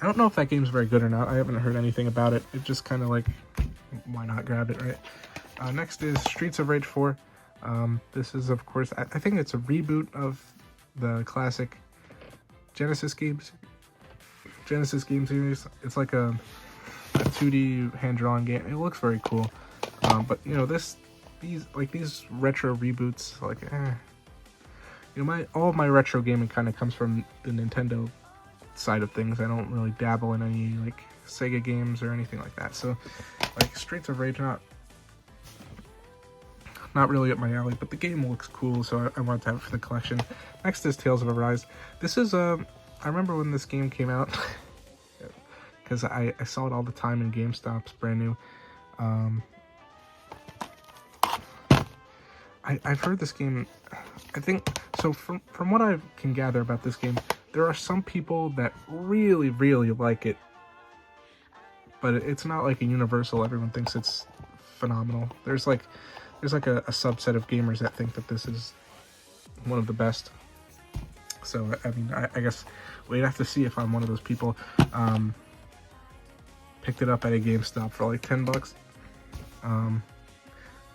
I don't know if that game's very good or not. I haven't heard anything about it. It just kind of like, why not grab it, right? Next is Streets of Rage 4. This is, of course, I think it's a reboot of the classic Genesis game series. It's like a 2D hand-drawn game. It looks very cool. But you know, these retro reboots, like, you know, all of my retro gaming kind of comes from the Nintendo side of things. I don't really dabble in any like Sega games or anything like that. So, like, Streets of Rage, not really up my alley, but the game looks cool, so I wanted to have it for the collection. Next is Tales of Arise. This is, I remember when this game came out, because I saw it all the time in GameStops, brand new. I've heard this game, I think, so from what I can gather about this game, there are some people that really, really like it, but it's not like a universal, everyone thinks it's phenomenal. There's like a subset of gamers that think that this is one of the best. So, I mean, I guess we'd have to see if I'm one of those people. Picked it up at a GameStop for like $10.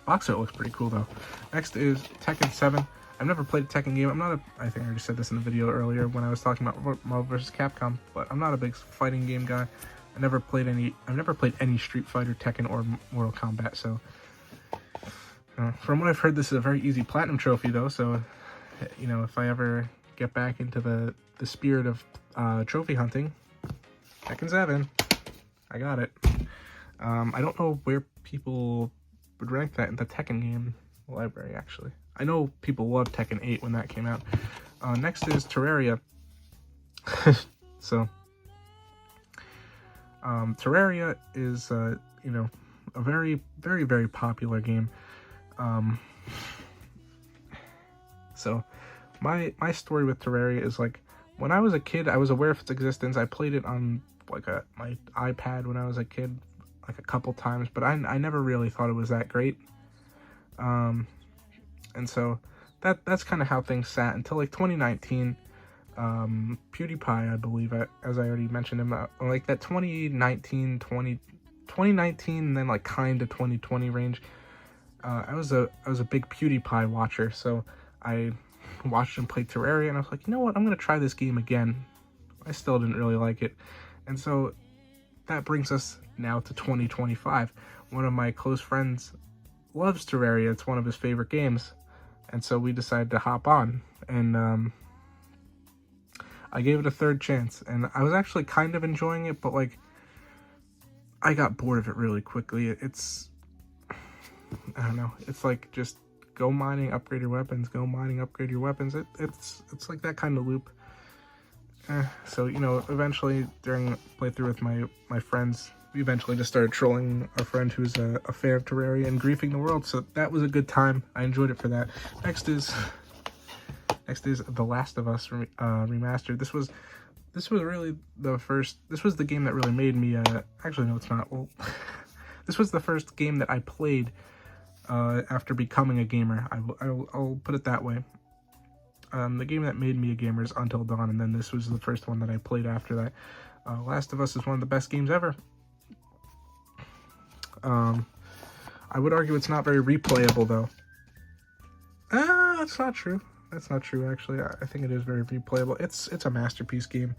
Box art looks pretty cool though. Next is Tekken 7. I've never played a Tekken game. I think I already said this in the video earlier when I was talking about Marvel vs. Capcom, but I'm not a big fighting game guy. I've never played any Street Fighter, Tekken, or Mortal Kombat, so from what I've heard, this is a very easy platinum trophy though, so you know, if I ever get back into the spirit of trophy hunting, Tekken 7, I got it. I don't know where people would rank that in the Tekken game library, actually. I know people loved Tekken 8 when that came out. Next is Terraria. So, Terraria is, you know, a very, very, very popular game. So, my story with Terraria is like, when I was a kid, I was aware of its existence. I played it on like my iPad when I was a kid, like a couple times, but I never really thought it was that great. And so that's kind of how things sat until like 2019. PewDiePie, I believe, as I already mentioned him, like that 2019, and then like kind of 2020 range. I was a big PewDiePie watcher, so I watched him play Terraria, and I was like, you know what, I'm gonna try this game again. I still didn't really like it, and so that brings us now to 2025. One of my close friends loves Terraria. It's one of his favorite games, and so we decided to hop on, and I gave it a third chance, and I was actually kind of enjoying it, but like I got bored of it really quickly. It's, I don't know, it's like just go mining, upgrade your weapons, go mining, upgrade your weapons. It's like that kind of loop. So, you know, eventually during playthrough with my friends, we eventually just started trolling our friend who's a fan of Terraria and griefing the world. So that was a good time. I enjoyed it for that. Next is The Last of Us remastered. This was really the first. This was the game that really made me. Actually, no, it's not. Well, this was the first game that I played after becoming a gamer. I'll put it that way. The game that made me a gamer is Until Dawn, and then this was the first one that I played after that. Last of Us is one of the best games ever. I would argue it's not very replayable, though. That's not true. That's not true, actually. I think it is very replayable. It's a masterpiece game.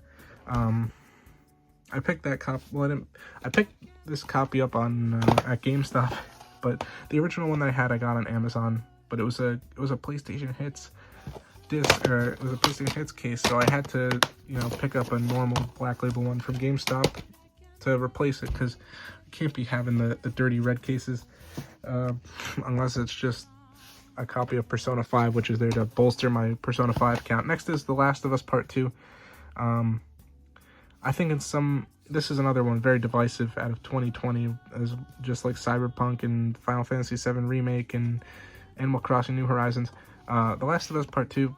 I picked that copy. Well, I picked this copy up on at GameStop, but the original one that I had, I got on Amazon. But it was a PlayStation Hits disc, or it was a PlayStation Hits case, so I had to, you know, pick up a normal Black Label one from GameStop to replace it, because I can't be having the dirty red cases, unless it's just a copy of Persona 5, which is there to bolster my Persona 5 count. Next is The Last of Us Part 2. I think this is another one very divisive out of 2020, as just like Cyberpunk and Final Fantasy VII Remake and Animal Crossing New Horizons. The Last of Us Part 2,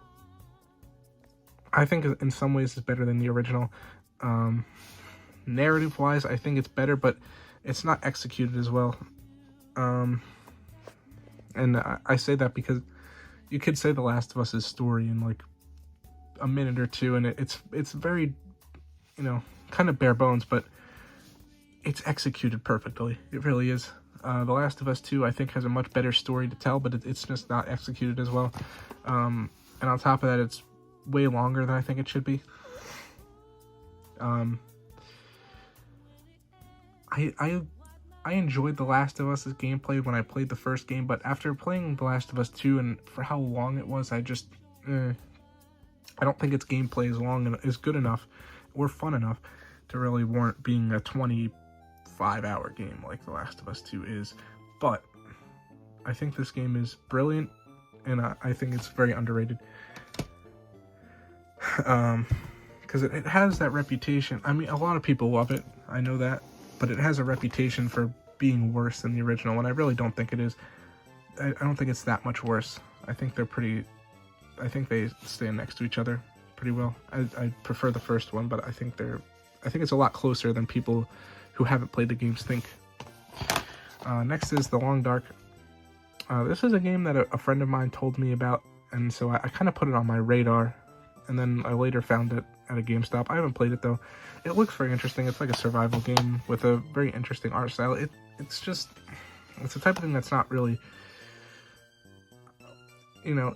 I think in some ways is better than the original. Narrative-wise, I think it's better, but it's not executed as well. And I say that because you could say The Last of Us' story in like a minute or two, and it's very, you know, kind of bare bones, but it's executed perfectly. It really is. The Last of Us 2, I think, has a much better story to tell, but it's just not executed as well. And on top of that, it's way longer than I think it should be. I enjoyed The Last of Us' gameplay when I played the first game, but after playing The Last of Us 2 and for how long it was, I just, I don't think its gameplay is good enough or fun enough to really warrant being a 25-hour game like The Last of Us 2 is. But I think this game is brilliant, and I think it's very underrated. Because it has that reputation. I mean, a lot of people love it, I know that, but it has a reputation for being worse than the original, and I really don't think it is. I don't think it's that much worse. I think they stand next to each other pretty well. I prefer the first one, but I think it's a lot closer than people who haven't played the games think. Next is The Long Dark. This is a game that a friend of mine told me about, and so I kind of put it on my radar, and then I later found it at a GameStop. I haven't played it, though. It looks very interesting. It's like a survival game with a very interesting art style. It's the type of thing that's not really, you know,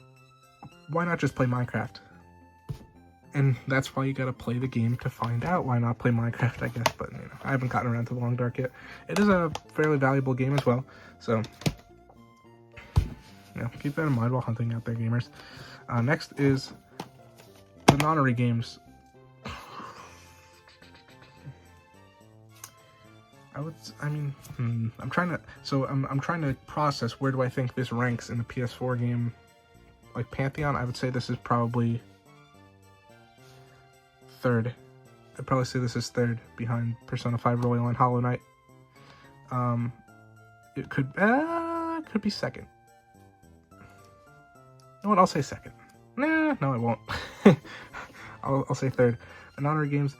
why not just play Minecraft? And that's why you gotta play the game to find out. Why not play Minecraft, I guess, but, you know, I haven't gotten around to The Long Dark yet. It is a fairly valuable game as well, so, you know, keep that in mind while hunting out there, gamers. Next is the Nonary games. I I'm trying to process where do I think this ranks in the PS4 game, like Pantheon. I would say this is probably third. I'd probably say this is third behind Persona 5 Royal and Hollow Knight. It could be second. You know what? I'll say second. No, I won't. I'll say third. And Honor Games,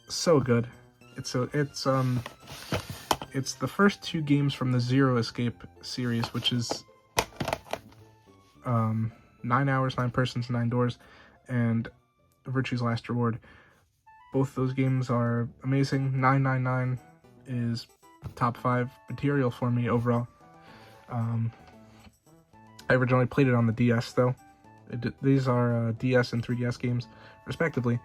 so good. It's the first two games from the Zero Escape series, which is 9 Hours, 9 Persons, 9 Doors, and Virtue's Last Reward. Both those games are amazing. 999 is top 5 material for me overall. I originally played it on the DS though. These are DS and 3DS games respectively.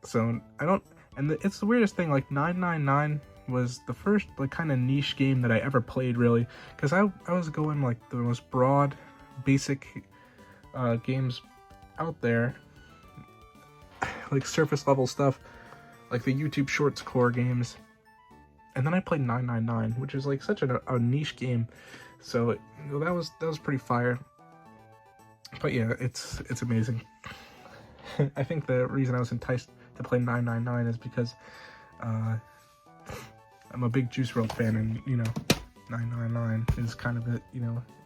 So I don't, and it's the weirdest thing, like 999 was the first like kind of niche game that I ever played really, because I was going like the most broad basic games out there, like surface level stuff, like the YouTube Shorts core games. And then I played 999, which is like such a niche game. So that was pretty fire. But yeah, it's amazing. I think the reason I was enticed to play 999 is because I'm a big Juice WRLD fan, and 999 is kind of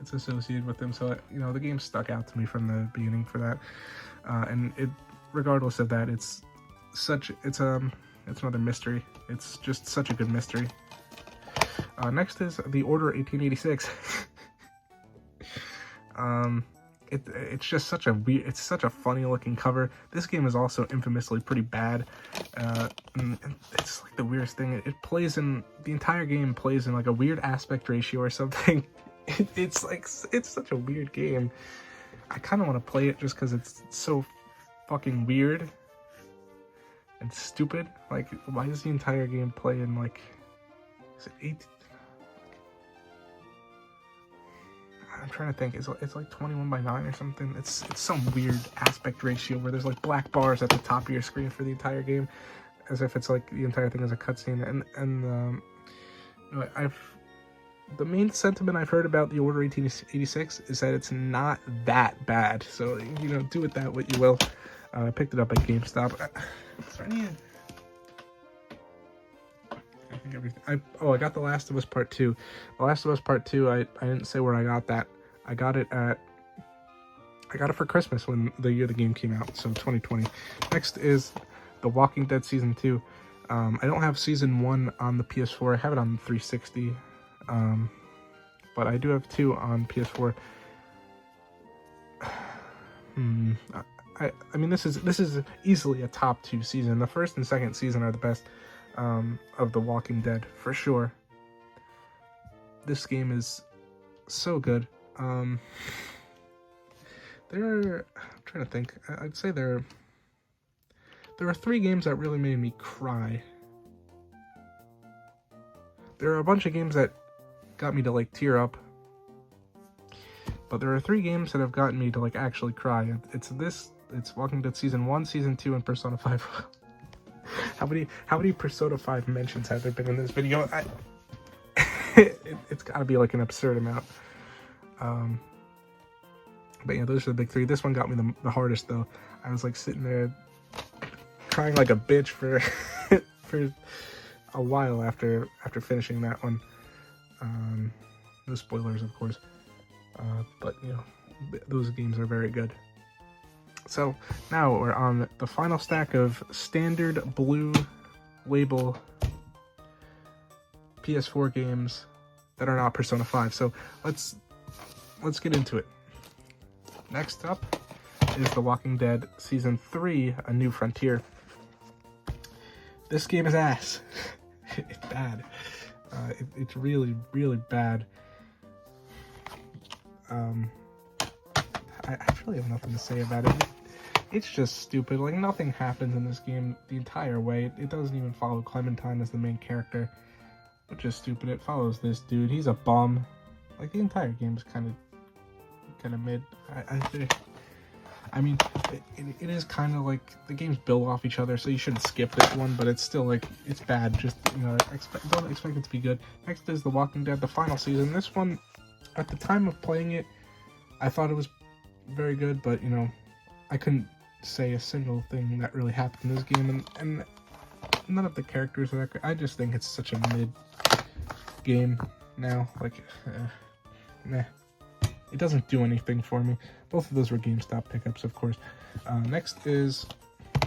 it's associated with them. So the game stuck out to me from the beginning for that. And regardless of that, it's another mystery. It's just such a good mystery. Next is The Order 1886. It's just such a weird, it's such a funny looking cover. This game is also infamously pretty bad. And it's like the weirdest thing. It plays in, the entire game plays in like a weird aspect ratio or something. It's such a weird game. I kind of want to play it just because it's so fucking weird and stupid. Like, why does the entire game play in like, is it 8? I'm trying to think. It's like 21:9 or something. It's some weird aspect ratio where there's like black bars at the top of your screen for the entire game, as if it's like the entire thing is a cutscene. And the main sentiment I've heard about The Order 1886 is that it's not that bad. So do with that what you will. I picked it up at GameStop. I think everything. I got The Last of Us Part 2. The Last of Us Part 2, I didn't say where I got that. I got it for Christmas when the year the game came out, so 2020. Next is The Walking Dead Season 2. I don't have Season 1 on the PS4. I have it on 360. But I do have 2 on PS4. I mean, this is easily a top 2 season. The first and second season are the best of The Walking Dead, for sure. This game is so good. I'm trying to think. I'd say there are 3 games that really made me cry. There are a bunch of games that got me to like tear up, but there are 3 games that have gotten me to like actually cry. It's Walking Dead Season 1, Season 2, and Persona 5. How many Persona 5 mentions have there been in this video? It's gotta be like an absurd amount. But yeah, those are the big 3. This one got me the hardest though. I was like sitting there crying like a bitch for for a while after finishing that one. No spoilers, of course. But those games are very good. So now we're on the final stack of standard blue label PS4 games that are not Persona 5. So let's get into it. Next up is The Walking Dead Season 3, A New Frontier. This game is ass. It's bad. It's really, really bad. I really have nothing to say about it. It's just stupid. Like, nothing happens in this game the entire way. It doesn't even follow Clementine as the main character, which is stupid. It follows this dude. He's a bum. Like, the entire game is kind of mid. I mean, it is kind of like the games build off each other, so you shouldn't skip this one, but it's still like, it's bad. Just, you know, don't expect it to be good. Next is The Walking Dead, the final season. This one, at the time of playing it, I thought it was very good, but, you know, I couldn't say a single thing that really happened in this game, and none of the characters are that great. I just think it's such a mid game now. Like, meh. It doesn't do anything for me. Both of those were GameStop pickups, of course. Next is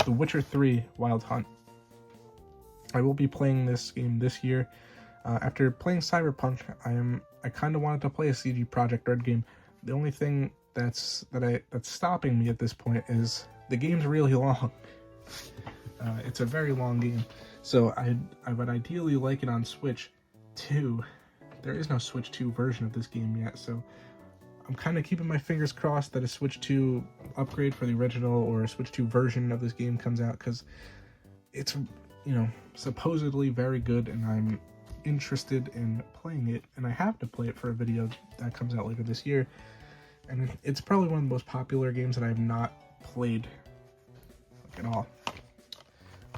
The Witcher 3 Wild Hunt. I will be playing this game this year. After playing Cyberpunk, I kind of wanted to play a CD Projekt Red game. The only thing that's stopping me at this point is the game's really long. It's a very long game, so I would ideally like it on Switch 2. There is no Switch 2 version of this game yet, so I'm kind of keeping my fingers crossed that a Switch 2 upgrade for the original or a Switch 2 version of this game comes out, because it's, you know, supposedly very good, and I'm interested in playing it, and I have to play it for a video that comes out later this year. And it's probably one of the most popular games that I have not played at all.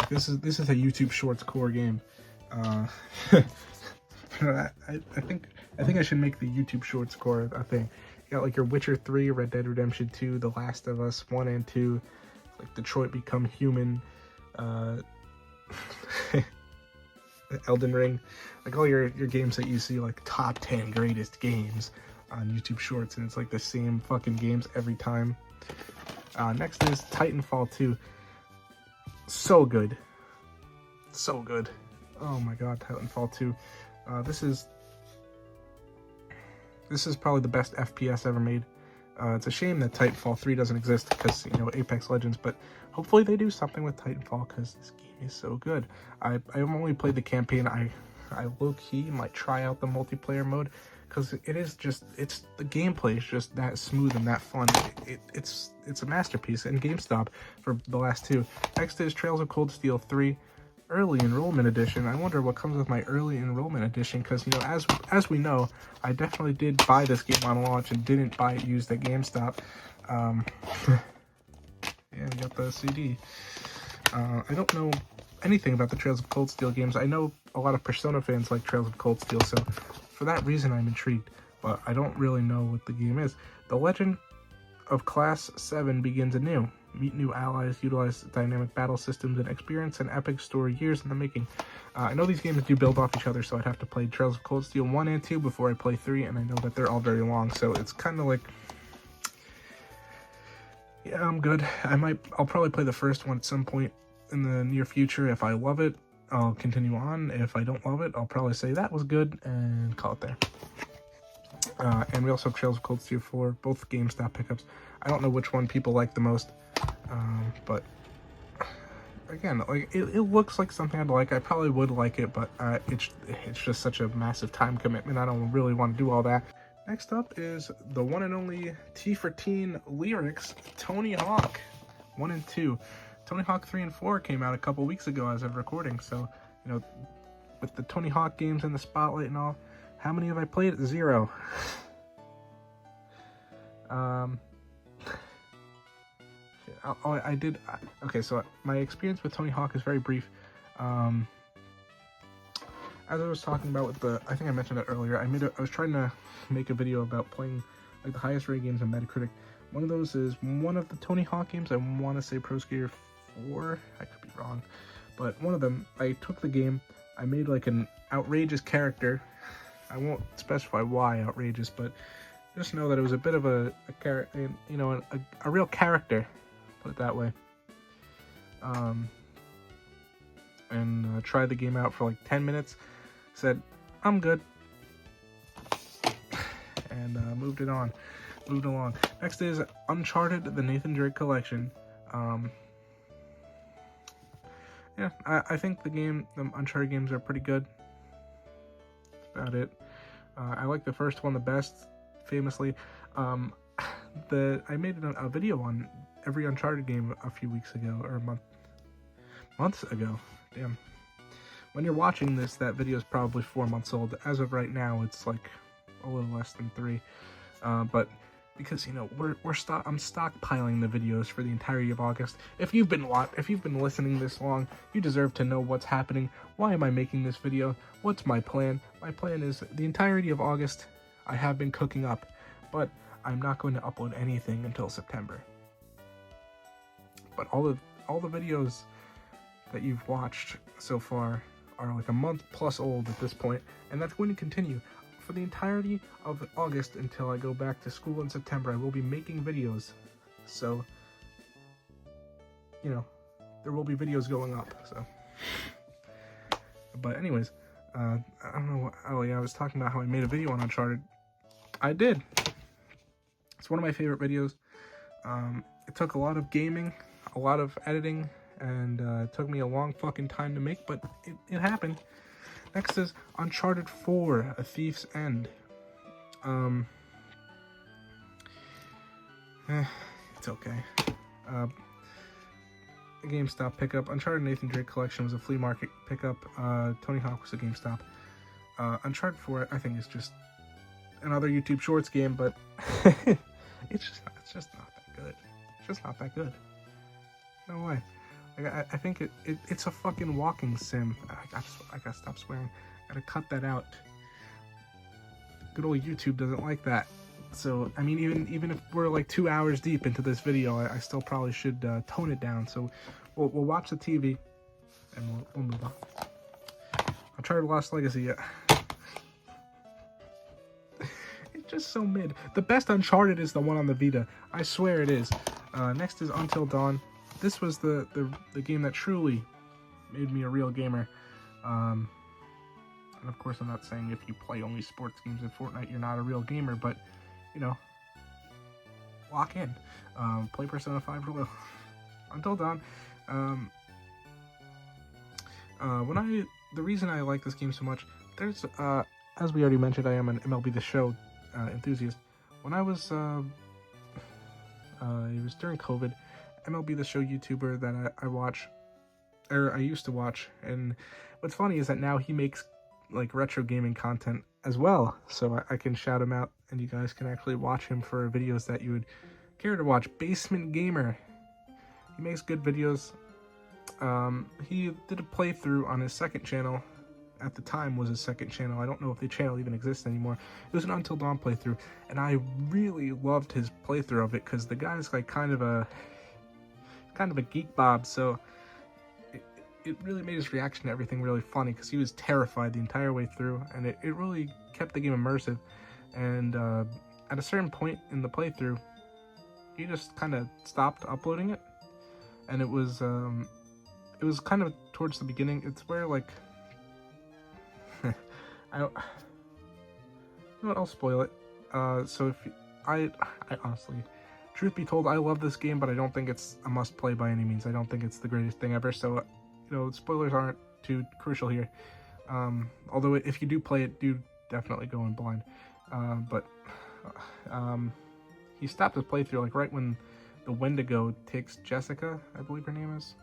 This is a YouTube Shorts core game. I think I should make the YouTube Shorts core a thing. You got like your Witcher 3, Red Dead Redemption 2, The Last of Us 1 and 2, like Detroit Become Human, Elden Ring, like all your games that you see like top 10 greatest games on YouTube Shorts, and it's like the same fucking games every time. Next is Titanfall 2. So good. So good. Oh my god, Titanfall 2. This is probably the best FPS ever made. It's a shame that Titanfall 3 doesn't exist because, you know, Apex Legends, but hopefully they do something with Titanfall because this game is so good. I've only played the campaign. I low-key might try out the multiplayer mode, because the gameplay is just that smooth and that fun. It's a masterpiece, and GameStop for the last two. Next is Trails of Cold Steel 3 Early Enrollment Edition. I wonder what comes with my Early Enrollment Edition, because, you know, as we know, I definitely did buy this game on launch and didn't buy it used at GameStop. Yeah, we got the CD. I don't know anything about the Trails of Cold Steel games. I know a lot of Persona fans like Trails of Cold Steel, so for that reason I'm intrigued, but I don't really know what the game is. The Legend of Class 7 begins anew. Meet new allies, utilize dynamic battle systems, and experience an epic story years in the making. I know these games do build off each other, so I'd have to play Trails of Cold Steel 1 and 2 before I play 3, and I know that they're all very long, so it's kind of like, yeah, I'm good. I'll probably play the first one at some point in the near future. If I love it, I'll continue on. If I don't love it, I'll probably say that was good and call it there. And we also have Trails of Cold Steel 4, both GameStop pickups. I don't know which one people like the most, but again, like it looks like something I'd like. I probably would like it, but it's just such a massive time commitment. I don't really want to do all that. Next up is the one and only T for Teen Lyrics, Tony Hawk 1 and 2. Tony Hawk 3 and 4 came out a couple weeks ago as of recording, so, you know, with the Tony Hawk games in the spotlight and all, how many have I played? 0. I did. Okay, so my experience with Tony Hawk is very brief. As I was talking about with I think I mentioned it earlier, I was trying to make a video about playing like the highest rated games on Metacritic. One of those is one of the Tony Hawk games. I want to say Pro Skater 4. I could be wrong, but one of them. I took the game. I made like an outrageous character. I won't specify why outrageous, but just know that it was a bit of a character, you know, a real character. Put it that way. And tried the game out for like 10 minutes. Said, I'm good. And moved along. Next is Uncharted, the Nathan Drake Collection. Yeah, I think the Uncharted games are pretty good. That's about it. I like the first one the best, famously. I made a video on every Uncharted game a few weeks ago, or months ago. Damn. When you're watching this, that video is probably 4 months old. As of right now, it's like a little less than 3. But because you know I'm stockpiling the videos for the entirety of August. If you've been listening this long, you deserve to know what's happening. Why am I making this video? What's my plan? My plan is the entirety of August I have been cooking up, but I'm not going to upload anything until September. But all the videos that you've watched so far are like a month plus old at this point, and that's going to continue for the entirety of August until I go back to school in September. I will be making videos, so you know there will be videos going up. So, but anyways, I don't know what, oh yeah, I was talking about how I made a video on Uncharted. I did. It's one of my favorite videos. It took a lot of gaming, a lot of editing, and it took me a long fucking time to make, but it happened. Next is Uncharted 4, A Thief's End. It's okay. A GameStop pickup. Uncharted Nathan Drake Collection was a flea market pickup. Tony Hawk was a GameStop. Uncharted 4, I think, is just another YouTube Shorts game, but it's just not that good. It's just not that good. No way. I think it's a fucking walking sim. I gotta stop swearing. I gotta cut that out. Good old YouTube doesn't like that. So, I mean, even if we're like 2 hours deep into this video, I still probably should tone it down. So, we'll watch the TV, and we'll move on. Uncharted Lost Legacy. It's just so mid. The best Uncharted is the one on the Vita. I swear it is. Next is Until Dawn. This was the game that truly made me a real gamer. And of course, I'm not saying if you play only sports games in Fortnite, you're not a real gamer, but, you know, lock in. Play Persona 5 Royal. Until Dawn. The reason I like this game so much, there's, as we already mentioned, I am an MLB The Show enthusiast. When I was, it was during COVID, MLB The Show YouTuber that I used to watch, and what's funny is that now he makes like retro gaming content as well, so I can shout him out and you guys can actually watch him for videos that you would care to watch. Basement Gamer, he makes good videos. He did a playthrough on his second channel. At the time was his second channel. I don't know if the channel even exists anymore. It was an Until Dawn playthrough, and I really loved his playthrough of it because the guy's like kind of a geek bob, so it really made his reaction to everything really funny because he was terrified the entire way through, and it really kept the game immersive. And at a certain point in the playthrough, he just kind of stopped uploading it, and it was kind of towards the beginning. It's where like you know what, I'll spoil it. So if I honestly, truth be told, I love this game, but I don't think it's a must-play by any means. I don't think it's the greatest thing ever, so, you know, spoilers aren't too crucial here. Although, if you do play it, do definitely go in blind. But he stopped his playthrough, like, right when the Wendigo takes Jessica, I believe her name is.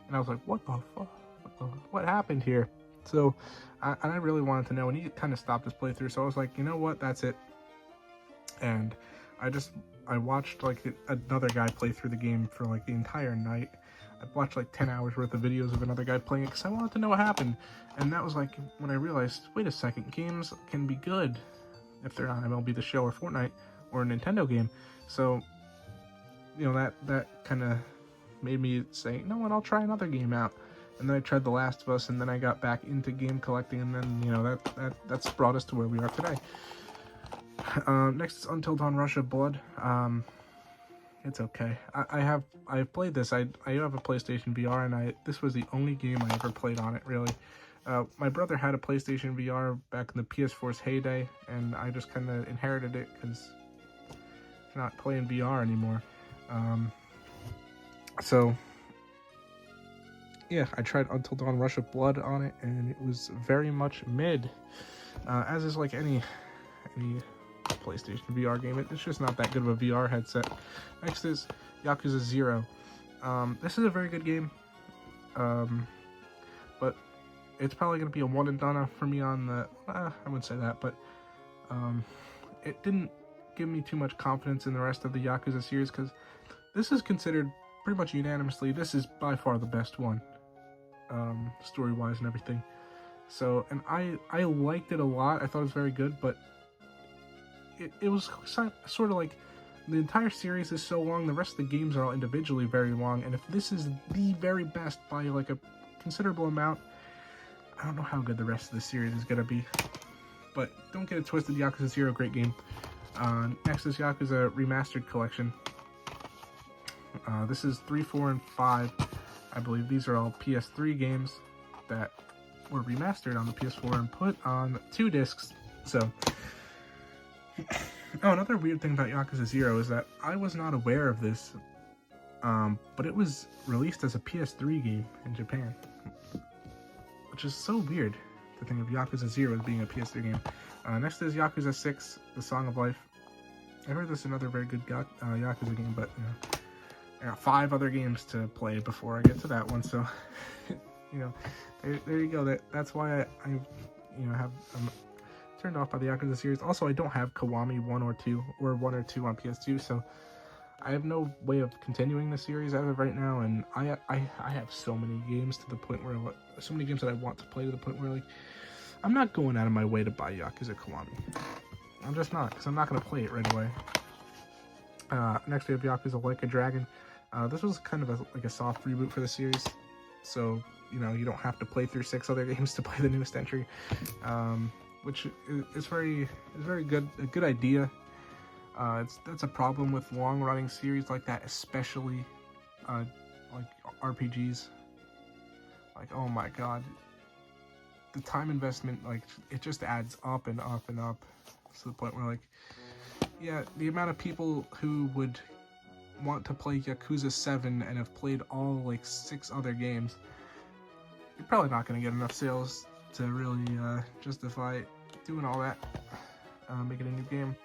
And I was like, what the fuck? What happened here? So, I really wanted to know, and he kind of stopped his playthrough, so I was like, you know what, that's it. And I watched like another guy play through the game for like the entire night. I watched like 10 hours worth of videos of another guy playing it because I wanted to know what happened. And that was like when I realized, wait a second, games can be good if they're on MLB The Show or Fortnite or a Nintendo game. So, you know, that kind of made me say, you know what, I'll try another game out. And then I tried The Last of Us, and then I got back into game collecting, and then, you know, that's brought us to where we are today. Next is Until Dawn Rush of Blood. It's okay. I've played this. I have a PlayStation VR, and this was the only game I ever played on it, really. My brother had a PlayStation VR back in the PS4's heyday, and I just kind of inherited it because it's not playing VR anymore. So yeah, I tried Until Dawn Rush of Blood on it, and it was very much mid. As is like any PlayStation VR game. It's just not that good of a VR headset. Next is Yakuza 0. This is a very good game, but it's probably going to be a one and done for me on the... I wouldn't say that, but it didn't give me too much confidence in the rest of the Yakuza series, because this is considered pretty much unanimously, this is by far the best one, story-wise and everything. So, and I liked it a lot. I thought it was very good, but it was sort of like, the entire series is so long, the rest of the games are all individually very long, and if this is the very best by like a considerable amount, I don't know how good the rest of the series is going to be. But don't get it twisted, Yakuza 0, great game. Next is Yakuza Remastered Collection. This is 3, 4, and 5. I believe these are all PS3 games that were remastered on the PS4 and put on 2 discs. So, oh, another weird thing about Yakuza 0 is that I was not aware of this, but it was released as a PS3 game in Japan, which is so weird to think of Yakuza 0 as being a PS3 game. Next is Yakuza 6, The Song of Life. I heard this is another very good Yakuza game, but you know, I got 5 other games to play before I get to that one, so you know, there you go. That's why I'm turned off by the Yakuza series. Also, I don't have Kiwami 1 or 2 on PS2, so I have no way of continuing the series as of right now, and I have so many games to the point where, so many games that I want to play to the point where, like, I'm not going out of my way to buy Yakuza Kiwami. I'm just not, because I'm not going to play it right away. Next we have Yakuza Like a Dragon. This was kind of like a soft reboot for the series, so, you know, you don't have to play through 6 other games to play the newest entry, which is very good, a good idea. That's a problem with long-running series like that, especially like RPGs. Like, oh my god, the time investment, like, it just adds up and up and up to the point where, like, yeah, the amount of people who would want to play Yakuza 7 and have played all like 6 other games, you're probably not going to get enough sales to really justify doing all that, making a new game.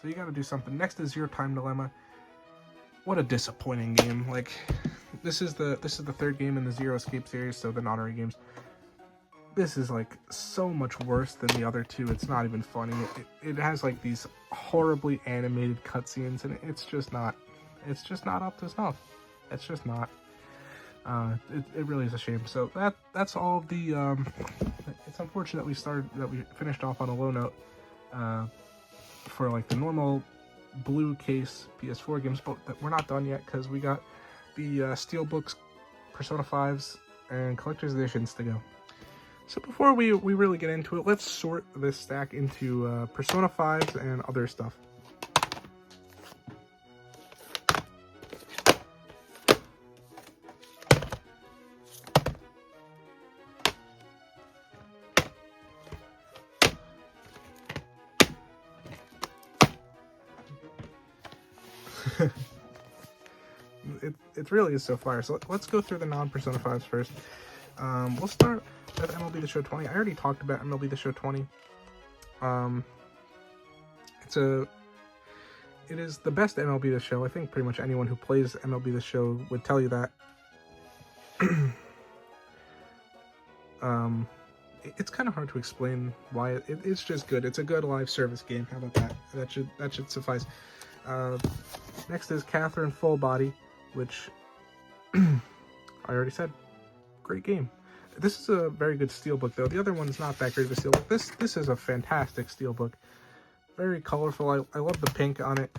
So you got to do something. Next is Your Time Dilemma. What a disappointing game! Like, this is the 3rd game in the Zero Escape series, so the non-Ori games. This is like so much worse than the other 2. It's not even funny. It has like these horribly animated cutscenes, and it's just not up to snuff. It's just not. It really is a shame. So that's all of the. It's unfortunate that we finished off on a low note for like the normal blue case PS4 games, but we're not done yet because we got the Steelbooks, Persona 5s, and Collector's Editions to go. So before we really get into it, let's sort this stack into Persona 5s and other stuff. It really is so fire. So let's go through the non-Persona 5s first. We'll start with MLB The Show 20. I already talked about MLB The Show 20. It is the best MLB The Show. I think pretty much anyone who plays MLB The Show would tell you that. It's kind of hard to explain why. It's just good. It's a good live service game. How about that? That should suffice. Next is Catherine Full Body, which I already said. Great game. This is a very good steelbook, though. The other one's not that great of a steelbook. This is a fantastic steelbook. Very colorful. I love the pink on it.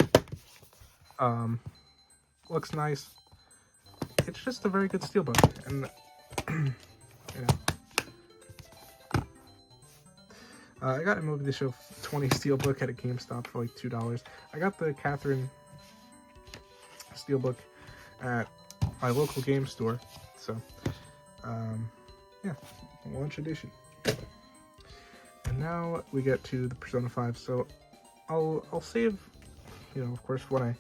Looks nice. It's just a very good steelbook, and you know. I got MLB The Show 20 steelbook at a GameStop for like $2. I got the Catherine steelbook at my local game store, so yeah, launch edition. And now we get to the Persona 5. So I'll save, you know, of course, when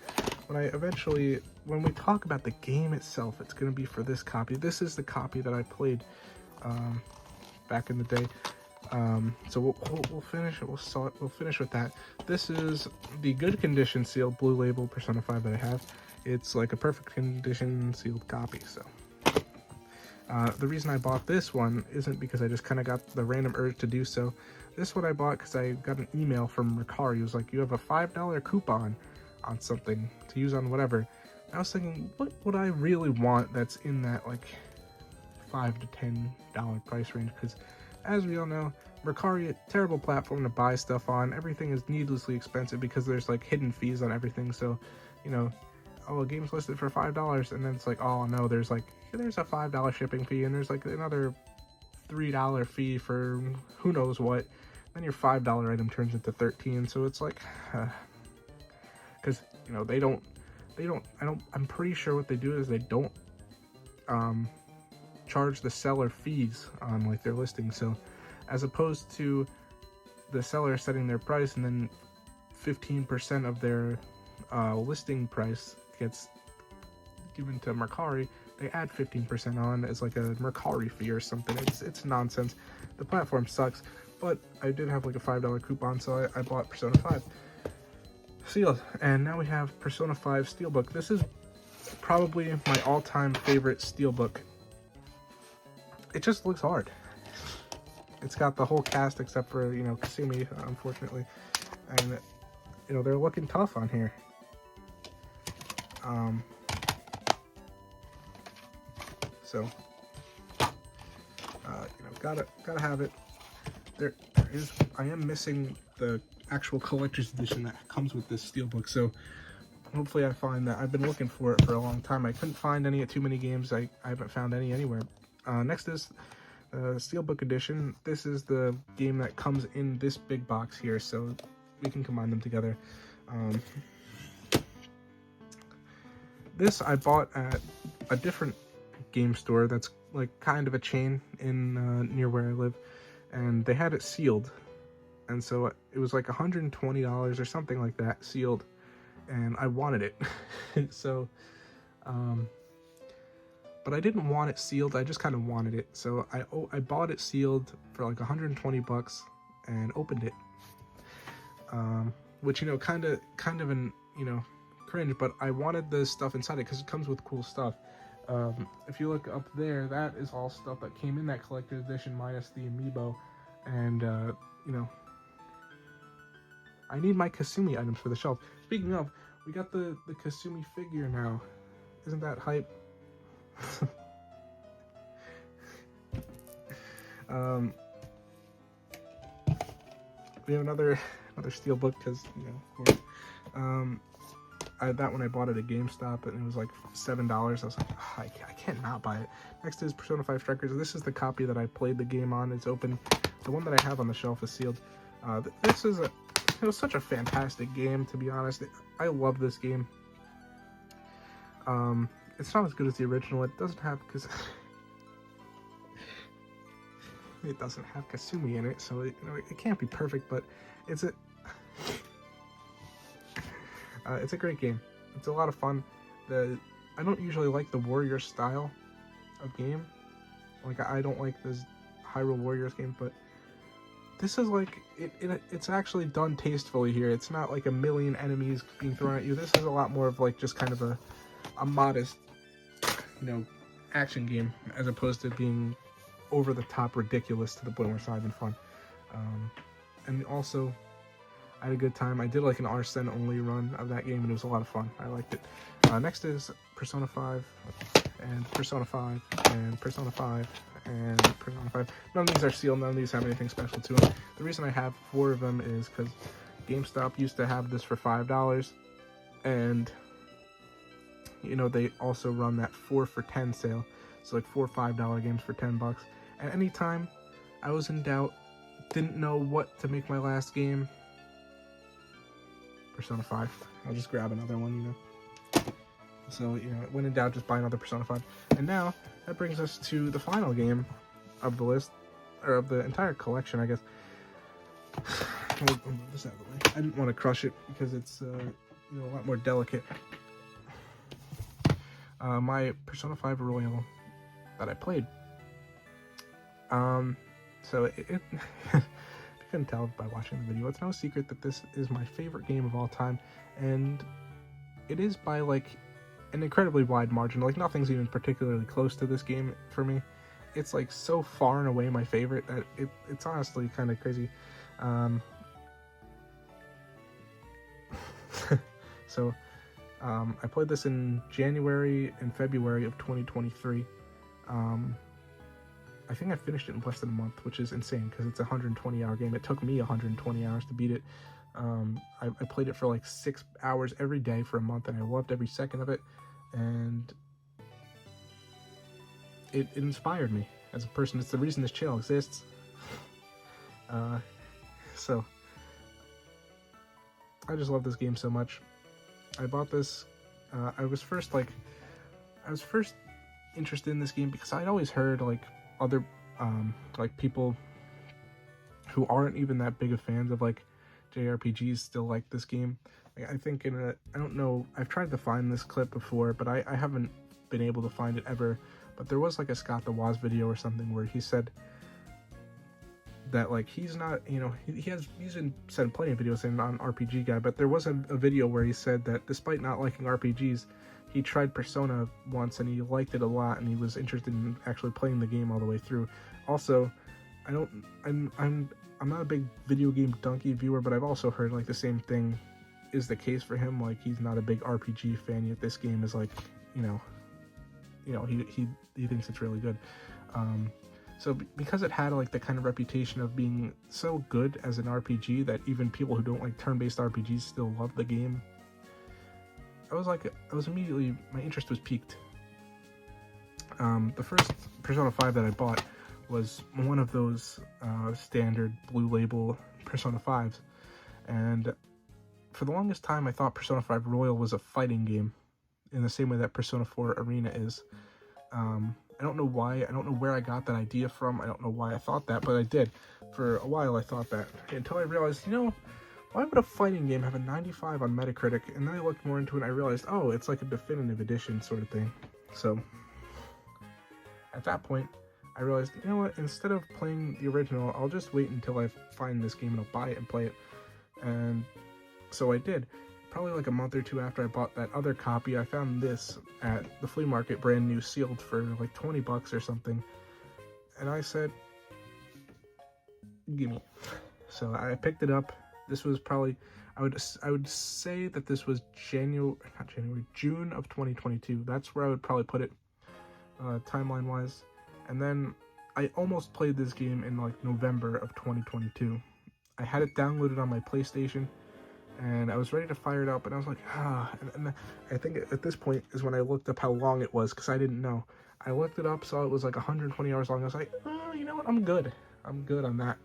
we talk about the game itself, it's gonna be for this copy. This is the copy that I played back in the day. So we'll finish with that. This is the good condition sealed blue label Persona 5 that I have. It's like a perfect condition sealed copy. So the reason I bought this one isn't because I just kind of got the random urge to do so. this one I bought because I got an email from Ricari. He was like, you have a $5 coupon on something to use on whatever. And I was thinking, what would I really want that's in that like $5 to $10 price range? Because as we all know, Mercari, a terrible platform to buy stuff on. Everything is needlessly expensive because there's like hidden fees on everything. So, you know, oh, a game's listed for $5, and then it's like, oh no, there's a $5 shipping fee, and there's like another $3 fee for who knows what. Then your $5 item turns into $13. So it's like, because you know I'm pretty sure what they do is they don't charge the seller fees on like their listing. So as opposed to the seller setting their price and then 15% of their listing price gets given to Mercari, they add 15% on as like a Mercari fee or something. It's nonsense. The platform sucks, but I did have like a $5 coupon, so I bought Persona 5 sealed, and now we have Persona 5 Steelbook. This is probably my all-time favorite Steelbook. It just looks hard. It's got the whole cast except for, you know, Kasumi, unfortunately, and you know, they're looking tough on here. So you know, gotta have it. There is, I am missing the actual collector's edition that comes with this Steelbook, so hopefully I find that. I've been looking for it for a long time. I couldn't find any at Too Many Games. I haven't found any anywhere. Next is Steelbook edition. This is the game that comes in this big box here, so we can combine them together. This I bought at a different game store that's like kind of a chain in near where I live, and they had it sealed, and so it was like $120 or something like that sealed, and I wanted it. So but I didn't want it sealed, I just kind of wanted it, so I bought it sealed for like 120 bucks and opened it, which, you know, kind of an, you know, cringe, but I wanted the stuff inside it because it comes with cool stuff. If you look up there, that is all stuff that came in that collector's edition minus the amiibo, and you know, I need my Kasumi items for the shelf. Speaking of, we got the Kasumi figure now. Isn't that hype? We have another Steelbook because, you know, of course. That one I bought at a GameStop and it was like $7. I was like, oh, I can't not buy it. Next is Persona 5 Strikers. This is the copy that I played the game on. It's open. The one that I have on the shelf is sealed. This is it was such a fantastic game, to be honest. I love this game. It's not as good as the original. It doesn't have Kasumi in it, so it can't be perfect, but it's a great game. It's a lot of fun. I don't usually like the Warrior style of game. Like, I don't like this Hyrule Warriors game, but this is like, it's actually done tastefully here. It's not like a million enemies being thrown at you. This is a lot more of like just kind of a modest, you know, action game, as opposed to being over the top ridiculous to the point where it's not even fun. And also, I had a good time. I did like an Arsene only run of that game, and it was a lot of fun. I liked it. Next is Persona 5, and Persona 5, and Persona 5, and Persona 5. None of these are sealed. None of these have anything special to them. The reason I have 4 of them is because GameStop used to have this for $5, and, you know, they also run that 4 for $10 sale. So like 4 $5 games for $10. At any time I was in doubt, didn't know what to make my last game, Persona 5. I'll just grab another one, you know. So, you know, when in doubt, just buy another Persona 5. And now, that brings us to the final game of the list, or of the entire collection, I guess. I'll move this out of the way. I didn't want to crush it because it's, you know, a lot more delicate. My Persona 5 Royal that I played. So if you couldn't tell by watching the video, it's no secret that this is my favorite game of all time, and it is by like an incredibly wide margin. Like, nothing's even particularly close to this game for me. It's like so far and away my favorite that it's honestly kind of crazy. Um, so I played this in January and February of 2023. I think I finished it in less than a month, which is insane because it's a 120-hour game. It took me 120 hours to beat it. I played it for like 6 hours every day for a month, and I loved every second of it. And it inspired me as a person. It's the reason this channel exists. So I just love this game so much. I bought this. I was first interested in this game because I'd always heard like other like people who aren't even that big of fans of like JRPGs still like this game. I think I don't know, I've tried to find this clip before, but I haven't been able to find it ever. But there was like a Scott the Woz video or something where he said that like he's not, you know, he's said plenty of videos saying I'm an RPG guy, but there was a video where he said that despite not liking RPGs, he tried Persona once and he liked it a lot, and he was interested in actually playing the game all the way through. Also, I'm not a big video game donkey viewer, but I've also heard like the same thing is the case for him. Like he's not a big RPG fan, yet this game is like, you know, he thinks it's really good. So because it had like the kind of reputation of being so good as an RPG that even people who don't like turn-based RPGs still love the game, my interest was piqued. The first Persona 5 that I bought was one of those standard blue label Persona 5s, and for the longest time I thought Persona 5 Royal was a fighting game in the same way that Persona 4 Arena is. I don't know why, I don't know where I got that idea from, I don't know why I thought that, but I did. For a while I thought that, until I realized, you know, why would a fighting game have a 95 on Metacritic? And then I looked more into it and I realized, oh, it's like a definitive edition sort of thing. So, at that point, I realized, you know what, instead of playing the original, I'll just wait until I find this game and I'll buy it and play it. And so I did. Probably like a month or two after I bought that other copy, I found this at the flea market, brand new, sealed for like 20 bucks or something. And I said, gimme. So I picked it up. This was probably, I would say that this was June of 2022. That's where I would probably put it, timeline-wise. And then I almost played this game in like November of 2022. I had it downloaded on my PlayStation, and I was ready to fire it up, and I was like, and I think at this point is when I looked up how long it was, because I didn't know. I looked it up, saw it was like 120 hours long. I was like, oh, you know what, I'm good on that.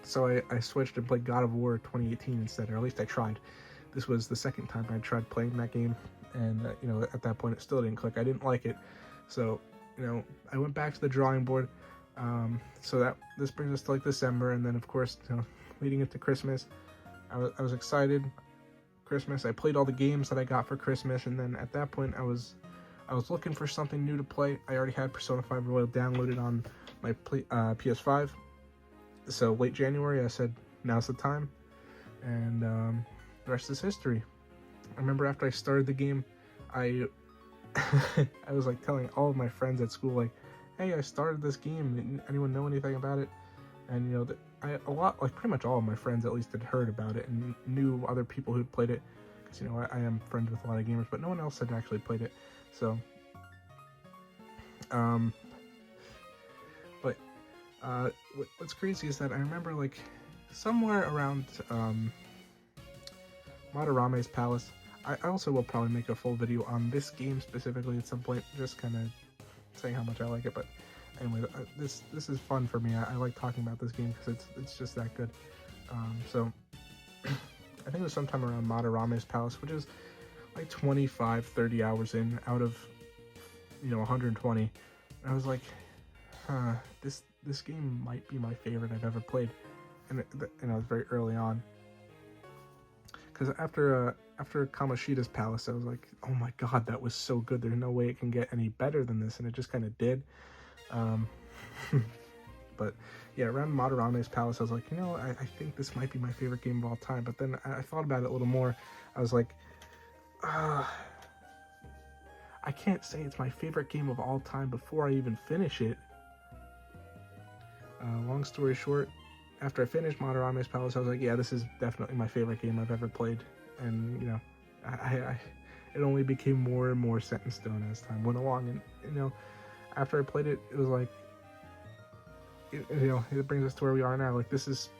So I switched and played God of War 2018 instead, or at least I tried. This was the second time I tried playing that game, and you know, at that point it still didn't click. I didn't like it, so you know, I went back to the drawing board. So this brings us to like December, and then of course, you know, leading into Christmas, I was excited. Christmas, I played all the games that I got for Christmas, and then at that point I was looking for something new to play. I already had Persona 5 Royal downloaded on my PS5. So late January, I said, now's the time, and the rest is history. I remember after I started the game, I was like telling all of my friends at school, like, hey, I started this game, anyone know anything about it? And you know, pretty much all of my friends at least had heard about it and knew other people who'd played it, because you know, I am friends with a lot of gamers, but no one else had actually played it. So what's crazy is that I remember like somewhere around Madarame's Palace. I also will probably make a full video on this game specifically at some point, just kind of saying how much I like it. But anyway, this is fun for me. I like talking about this game because it's just that good. So I think it was sometime around Madarame's Palace, which is like 25-30 hours in out of, you know, 120. And I was like, this game might be my favorite I've ever played, and I was very early on. Because after Kamoshida's Palace, I was like, oh my god, that was so good. There's no way it can get any better than this, and it just kind of did. But yeah, around Madarame's Palace, I was like, you know, I think this might be my favorite game of all time. But then I thought about it a little more. I was like, I can't say it's my favorite game of all time before I even finish it. Long story short, after I finished Moderame's Palace, I was like, yeah, this is definitely my favorite game I've ever played. And, you know, it only became more and more set in stone as time went along. And, you know, after I played it, it was like, you know, it brings us to where we are now. Like, this is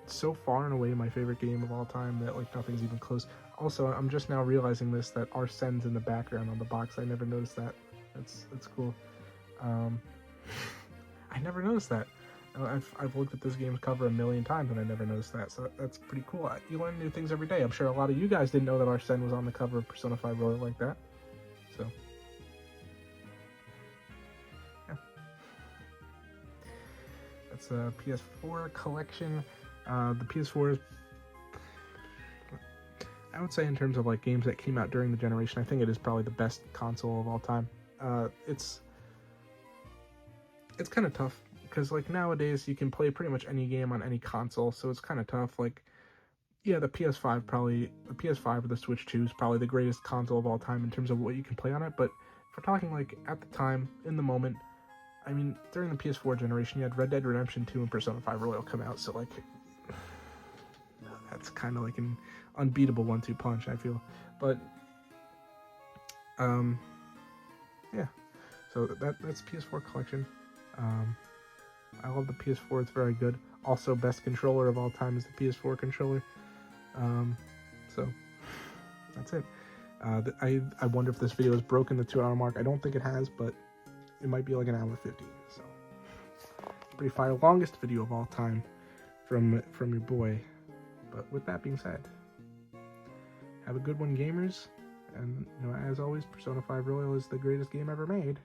so far and away my favorite game of all time that, like, nothing's even close. Also, I'm just now realizing this, that Arsene's in the background on the box. I never noticed that. That's cool. I never noticed that. I've looked at this game's cover a million times and I never noticed that, so that's pretty cool. You learn new things every day. I'm sure a lot of you guys didn't know that Arsene was on the cover of Persona 5 Royal like that. So, yeah. That's a PS4 collection. The PS4 is, I would say, in terms of like games that came out during the generation, I think it is probably the best console of all time. It's kind of tough because like nowadays you can play pretty much any game on any console, so it's kind of tough. Like, yeah, the PS5 or the Switch 2 is probably the greatest console of all time in terms of what you can play on it. But if we're talking like at the time, in the moment, I mean, during the PS4 generation, you had Red Dead Redemption 2 and Persona 5 Royal come out, so like that's kind of like an unbeatable 1-2 punch, I feel. But yeah, so that's PS4 collection. I love the PS4, it's very good. Also, best controller of all time is the PS4 controller. So that's it. I wonder if this video has broken the 2-hour mark. I don't think it has, but it might be like an hour 50. So pretty fire, longest video of all time from your boy. But with that being said, have a good one, gamers. And you know, as always, Persona 5 Royal is the greatest game ever made.